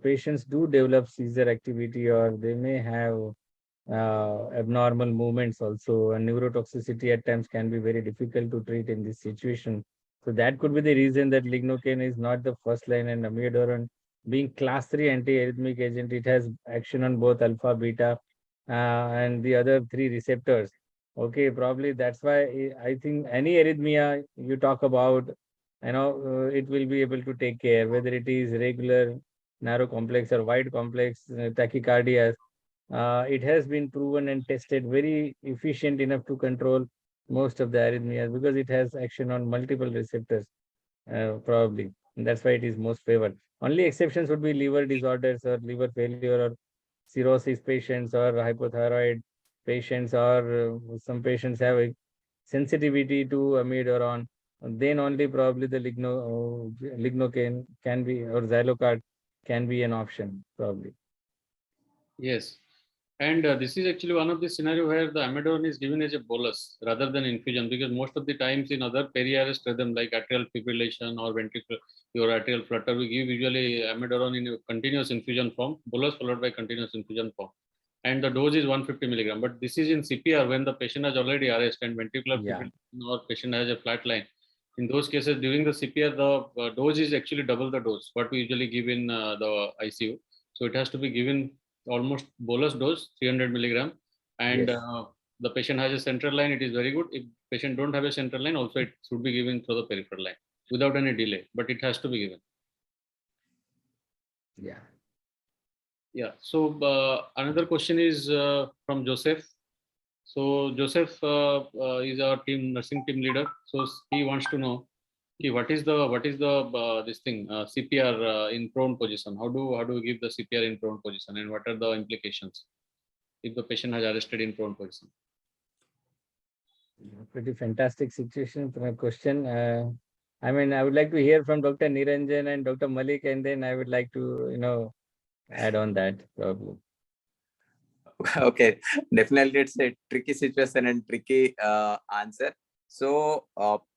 Patients do develop seizure activity or they may have abnormal movements also, and neurotoxicity at times can be very difficult to treat in this situation. So that could be the reason that lignocaine is not the first line, and amiodarone being class 3 antiarrhythmic agent, it has action on both alpha, beta, and the other 3 receptors. Okay, probably that's why I think any arrhythmia you talk about, it will be able to take care, whether it is regular, narrow complex or wide complex tachycardia. It has been proven and tested very efficient enough to control most of the arrhythmias because it has action on multiple receptors, probably. And that's why it is most favored. Only exceptions would be liver disorders or liver failure or cirrhosis patients or hypothyroid patients, or some patients have a sensitivity to amiodarone. Then only probably the lignocaine can be, or xylocard can be an option, probably. Yes. And this is actually one of the scenario where the amiodarone is given as a bolus rather than infusion, because most of the times in other peri-arrest rhythm like atrial fibrillation or ventricular or atrial flutter, we give usually amiodarone in a continuous infusion form, bolus followed by continuous infusion form. And the dose is 150 milligram. But this is in CPR when the patient has already arrest and ventricular fibrillation or patient has a flat line. In those cases, during the CPR, the dose is actually double the dose what we usually give in the ICU. So it has to be given almost bolus dose 300 milligram, and the patient has a central line, it is very good. If patient don't have a central line, also it should be given through the peripheral line without any delay, but it has to be given. Yeah. Yeah. So another question is from Joseph. So Joseph is our nursing team leader. So he wants to know, okay, what is the this thing CPR in prone position? How do we give the CPR in prone position, and what are the implications if the patient has arrested in prone position? Pretty fantastic question. I mean, I would like to hear from Dr. Niranjan and Dr. Malik, and then I would like to, add on that probably. Okay, definitely it's a tricky situation and tricky answer. So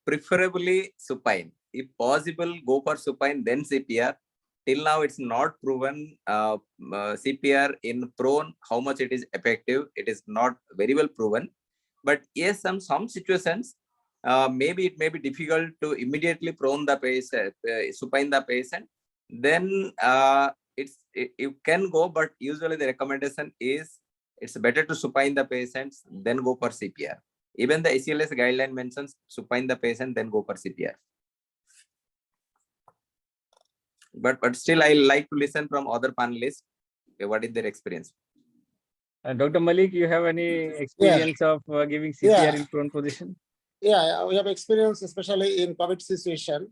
preferably supine. If possible, go for supine, then CPR. Till now, it's not proven CPR in prone, how much it is effective. It is not very well proven. But yes, some situations, maybe it may be difficult to immediately prone the patient, supine the patient. Then you can go, but usually the recommendation is it's better to supine the patients, then go for CPR. Even the ACLS guideline mentions supine the patient, then go for CPR. But still, I like to listen from other panelists. What is their experience? Dr. Malik, you have any experience of giving CPR in prone position? Yeah, we have experience, especially in COVID situation.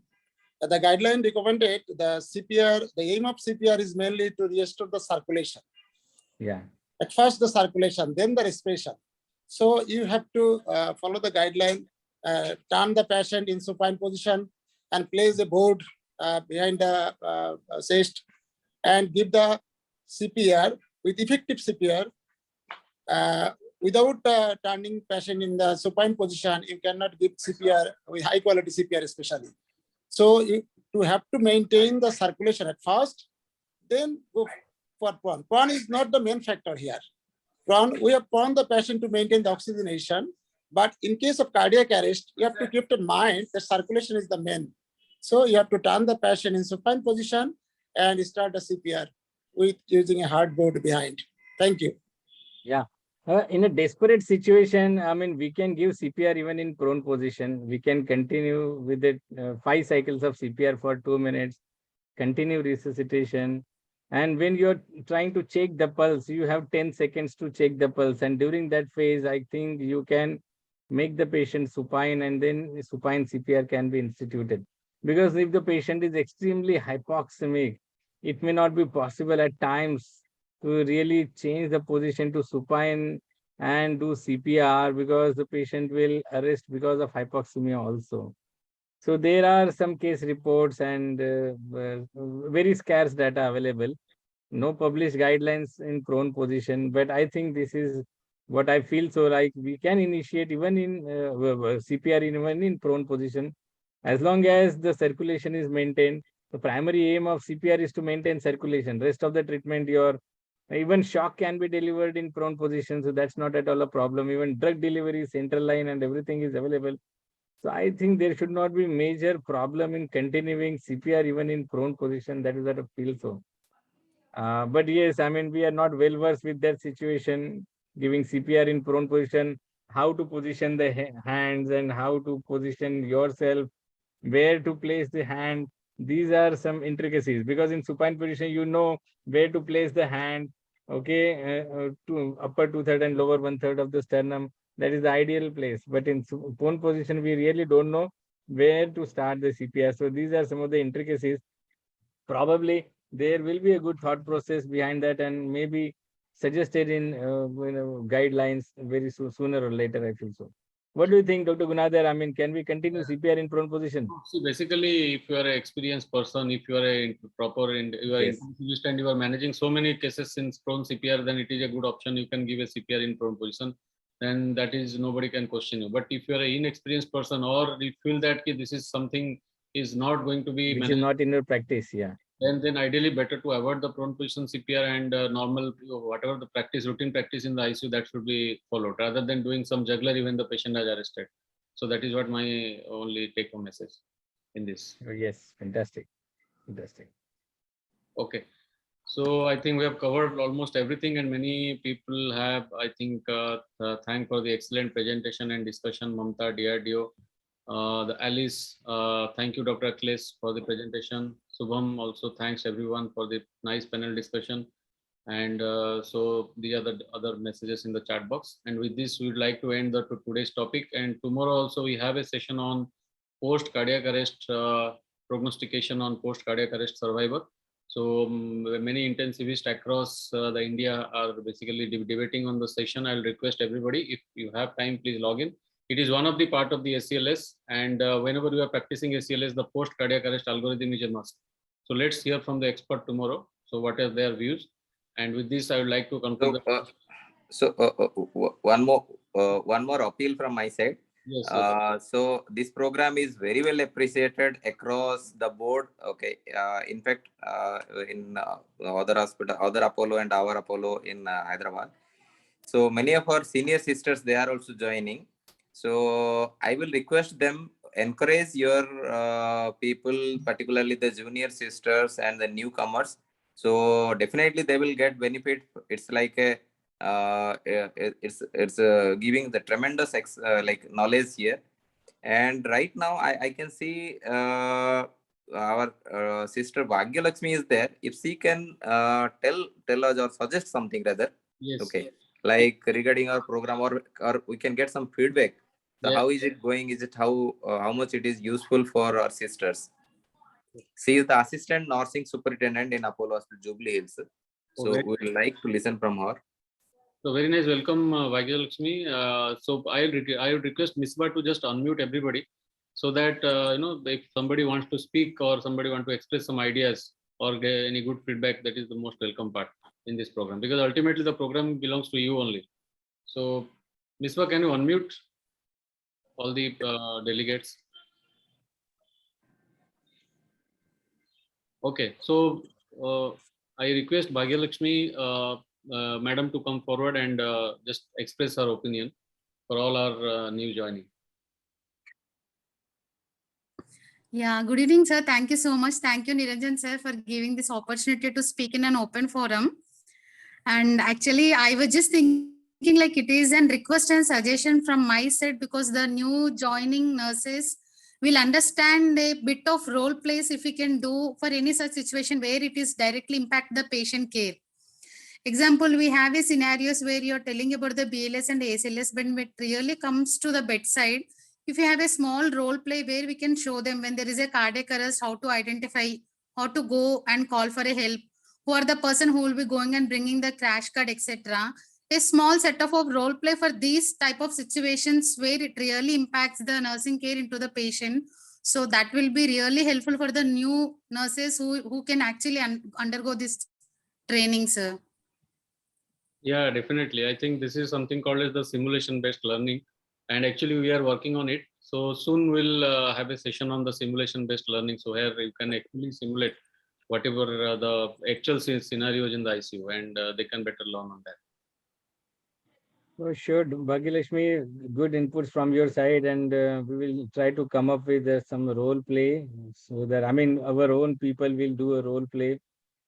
The guideline recommended the CPR, the aim of CPR is mainly to restore the circulation. Yeah. At first the circulation, then the respiration. So you have to follow the guideline, turn the patient in supine position and place the board behind the chest and give the CPR with effective CPR. Without turning patient in the supine position, you cannot give CPR with high quality CPR especially. So you have to maintain the circulation at first, then go for prone. Prone is not the main factor here. Prone, we have prone the patient to maintain the oxygenation, but in case of cardiac arrest, you have to keep in mind that circulation is the main. So you have to turn the patient in supine position and start the CPR with using a hard board behind. Thank you. Yeah. In a desperate situation, I mean, we can give CPR even in prone position. We can continue with it 5 cycles of CPR for 2 minutes, continue resuscitation. And when you're trying to check the pulse, you have 10 seconds to check the pulse. And during that phase, I think you can make the patient supine, and then supine CPR can be instituted. Because if the patient is extremely hypoxemic, it may not be possible at times to really change the position to supine and do CPR, because the patient will arrest because of hypoxemia also. So there are some case reports and very scarce data available. No published guidelines in prone position, but I think this is what I feel. So like we can initiate even in CPR even in prone position, as long as the circulation is maintained. The primary aim of CPR is to maintain circulation. Rest of the treatment, even shock can be delivered in prone position, so that's not at all a problem. Even drug delivery, central line, and everything is available. So I think there should not be major problem in continuing CPR even in prone position. That is what I feel so. But yes, I mean, we are not well versed with that situation, giving CPR in prone position, how to position the hands and how to position yourself, where to place the hand. These are some intricacies, because in supine position, you know where to place the hand, okay, to upper 2/3 and lower 1/3 of the sternum. That is the ideal place. But in prone position, we really don't know where to start the CPR. So these are some of the intricacies. Probably there will be a good thought process behind that, and maybe suggested in guidelines very sooner or later, I feel so. What do you think, Dr. Gunadhar? I mean, can we continue CPR in prone position? See, basically, if you are an experienced person, if you are a proper you are Yes. intensivist and you are managing so many cases in prone CPR, then it is a good option. You can give a CPR in prone position. Then that is, nobody can question you. But if you are an inexperienced person, or you feel that this is something is not going to be Which is not in your practice, yeah. then ideally better to avoid the prone position CPR, and normal whatever the practice, routine practice in the ICU, that should be followed, rather than doing some juggler even the patient is arrested. So that is what my only take home message in this. Oh, yes, fantastic. Fantastic. Okay. So I think we have covered almost everything, and many people have, I think, thank for the excellent presentation and discussion, Mamta, DRDO, the Alice. Thank you, Dr. Akhilesh, for the presentation. Subham also thanks everyone for the nice panel discussion. And so the other messages in the chat box. And with this, we would like to end today's topic. And tomorrow also we have a session on post cardiac arrest prognostication on post cardiac arrest survivor. So many intensivists across the India are basically debating on the session. I'll request everybody, if you have time, please log in. It is one of the part of the ACLS, and whenever you are practicing ACLS, the post cardiac arrest algorithm is a must. So let's hear from the expert tomorrow. So what are their views? And with this, I would like to conclude. One more appeal from my side. Yes, yes. So this program is very well appreciated across the board. Okay. In fact, in other hospital, other Apollo and our Apollo in Hyderabad. So many of our senior sisters, they are also joining. So I will request them, encourage your people, particularly the junior sisters and the newcomers. So definitely they will get benefit. It's like a it's giving the tremendous like knowledge here. And right now I can see our sister Bhagya Lakshmi is there. If she can tell us or suggest something rather. Yes. Okay. Like regarding our program, or we can get some feedback. So Yeah. how is it going? Is it how much it is useful for our sisters? She is the assistant nursing superintendent in Apollo Hospital, Jubilee Hills. So we would like to listen from her. So very nice. Welcome, Bhagya Lakshmi. So I would request Misbah to just unmute everybody, so that if somebody wants to speak or somebody want to express some ideas or get any good feedback, that is the most welcome part in this program, because ultimately the program belongs to you only. So Misbah, can you unmute all the delegates? Okay, so I request Bhagya Lakshmi madam to come forward and just express her opinion for all our new joining. Yeah, good evening, sir. Thank you so much. Thank you, Niranjan sir, for giving this opportunity to speak in an open forum. And actually, I was just thinking like it is an request and suggestion from my side, because the new joining nurses will understand a bit of role plays if we can do for any such situation where it is directly impact the patient care. Example, we have a scenarios where you're telling about the BLS and ACLS, but when it really comes to the bedside, if you have a small role play where we can show them when there is a cardiac arrest, how to identify, how to go and call for a help, who are the person who will be going and bringing the crash card, etc. A small setup of role play for these type of situations where it really impacts the nursing care into the patient. So that will be really helpful for the new nurses who can actually undergo this training, sir. Yeah, definitely. I think this is something called as the simulation-based learning, and actually we are working on it. So soon we'll have a session on the simulation-based learning. So here you can actually simulate whatever the actual scenarios in the ICU, and they can better learn on that. Oh, sure, Bhagyalakshmi, good inputs from your side, and we will try to come up with some role play, so that, I mean, our own people will do a role play.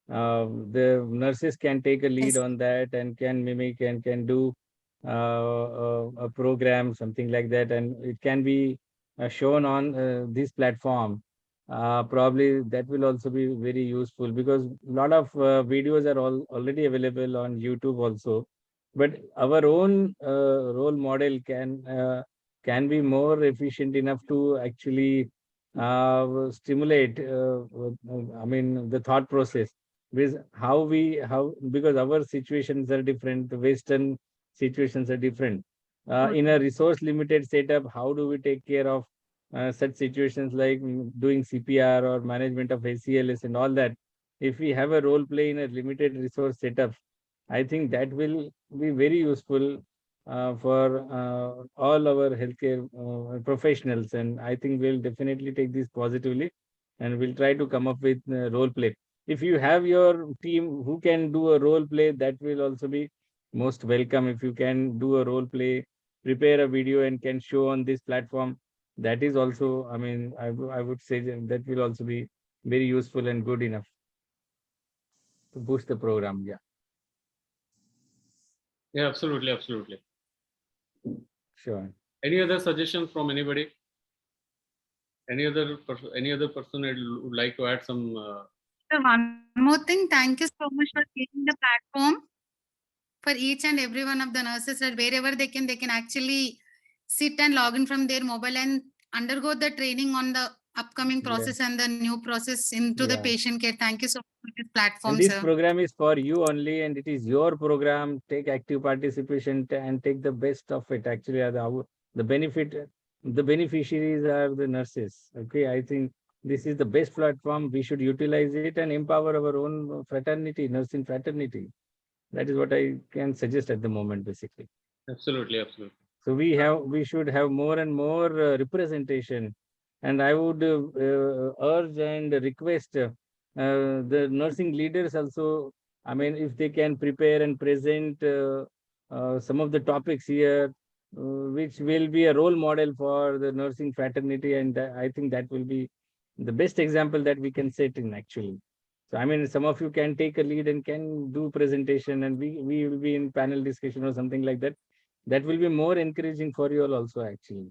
The nurses can take a lead on that and can mimic and can do a program, something like that, and it can be shown on this platform. Probably that will also be very useful, because a lot of videos are already available on YouTube also. But our own role model can be more efficient enough to actually stimulate, I mean, the thought process. Because because our situations are different, the Western situations are different. In a resource limited setup, how do we take care of such situations like doing CPR or management of ACLS and all that? If we have a role play in a limited resource setup, I think that will be very useful for all our healthcare professionals, and I think we'll definitely take this positively, and we'll try to come up with role play. If you have your team who can do a role play, that will also be most welcome. If you can do a role play, prepare a video and can show on this platform, that is also, I mean, I would say that will also be very useful and good enough to boost the program. Yeah. Yeah, absolutely, absolutely. Sure. Any other suggestions from anybody? Any other person would like to add some? Sir, one more thing. Thank you so much for creating the platform for each and every one of the nurses that wherever they can actually sit and log in from their mobile and undergo the training on the upcoming process and the new process into the Yeah. patient care. Thank you so much for this platform, And this sir. program is for you only, and it is your program. Take active participation and take the best of it. Actually, the benefit, the beneficiaries are the nurses. Okay, I think this is the best platform. We should utilize it and empower our own fraternity, nursing fraternity. That is what I can suggest at the moment, basically. Absolutely, absolutely. So we should have more and more representation, and I would urge and request the nursing leaders also. I mean, if they can prepare and present some of the topics here, which will be a role model for the nursing fraternity, and I think that will be the best example that we can set in actually. So I mean, some of you can take a lead and can do presentation, and we will be in panel discussion or something like that. That will be more encouraging for you all also actually.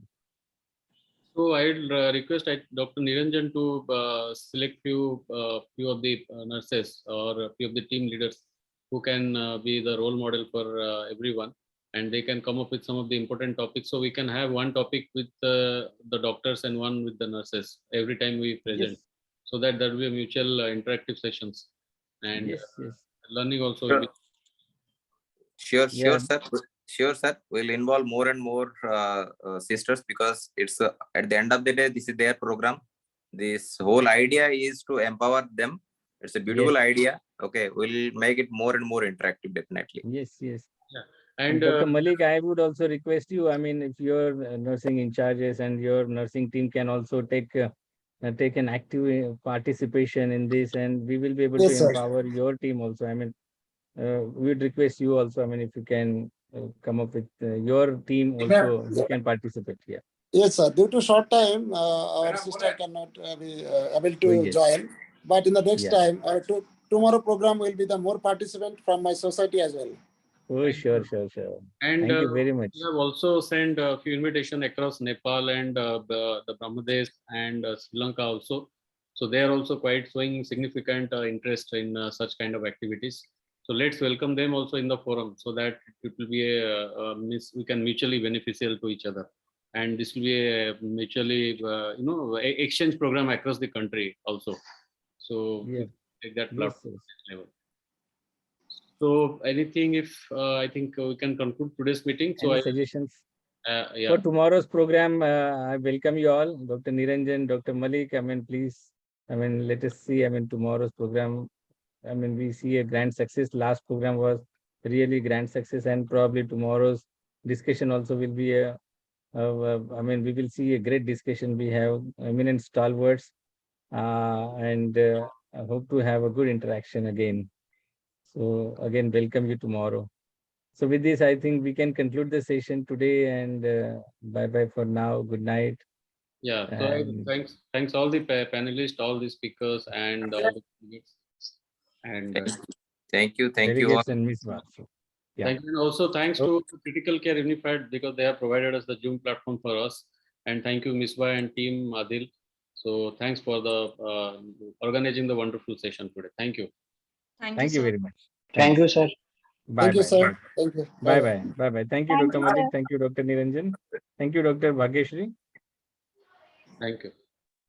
So I'll request Dr. Niranjan to select few of the nurses or a few of the team leaders who can be the role model for everyone, and they can come up with some of the important topics. So we can have one topic with the doctors and one with the nurses every time we present, Yes. so that there will be a mutual interactive sessions, and Yes, yes. learning also will be. Sure, Yeah. sir. Sure, sir. We'll involve more and more sisters, because it's at the end of the day, this is their program. This whole idea is to empower them. It's a beautiful idea. Okay, we'll make it more and more interactive, definitely. Yes, yes. Yeah. And Dr. Malik, I would also request you, I mean, if your nursing in charges and your nursing team can also take an active participation in this, and we will be able to Yes, sir. empower your team also. I mean, we would request you also, I mean, if you can come up with your team also, who can participate here. Yes, sir. Due to short time, our sister cannot be able to Oh, yes. join. But in the next Yeah. time, tomorrow program will be the more participant from my society as well. Oh, sure, sure, sure. And Thank you very much. we have also sent a few invitations across Nepal and the Brahmadesh and Sri Lanka also. So they are also quite showing significant interest in such kind of activities. So let's welcome them also in the forum, so that it will be we can mutually beneficial to each other, and this will be a mutually exchange program across the country also. So Yeah. we take that Yes, platform yes. level. So anything, if I think we can conclude today's meeting. So Any suggestions? yeah. For tomorrow's program, I welcome you all, Dr. Niranjan, Dr. Malik. I mean, please, I mean, let us see. I mean, tomorrow's program, I mean, we see a grand success. Last program was really grand success, and probably tomorrow's discussion also will be I mean, we will see a great discussion. We have eminent stalwarts, and I hope to have a good interaction again. So again, welcome you tomorrow. So with this, I think we can conclude the session today, and bye-bye for now. Good night. Yeah. So And thanks all the panelists, all the speakers, and all the delegates. And Thank you all. delegates and Miss Vasu. Yeah. thank you. And also thanks to Critical Care Unified, because they have provided us the Zoom platform for us. And thank you, Misbah and team Adil. So thanks for the organizing the wonderful session today. Thank you. Thank you very much. Thank you, sir. Bye Thank you, bye. sir. Thank you. Bye bye. Bye bye. Thank you, Thank Dr. you, Malik. sir. Thank you, Dr. Niranjan. Thank you, Dr. Bhagyashri. Thank you.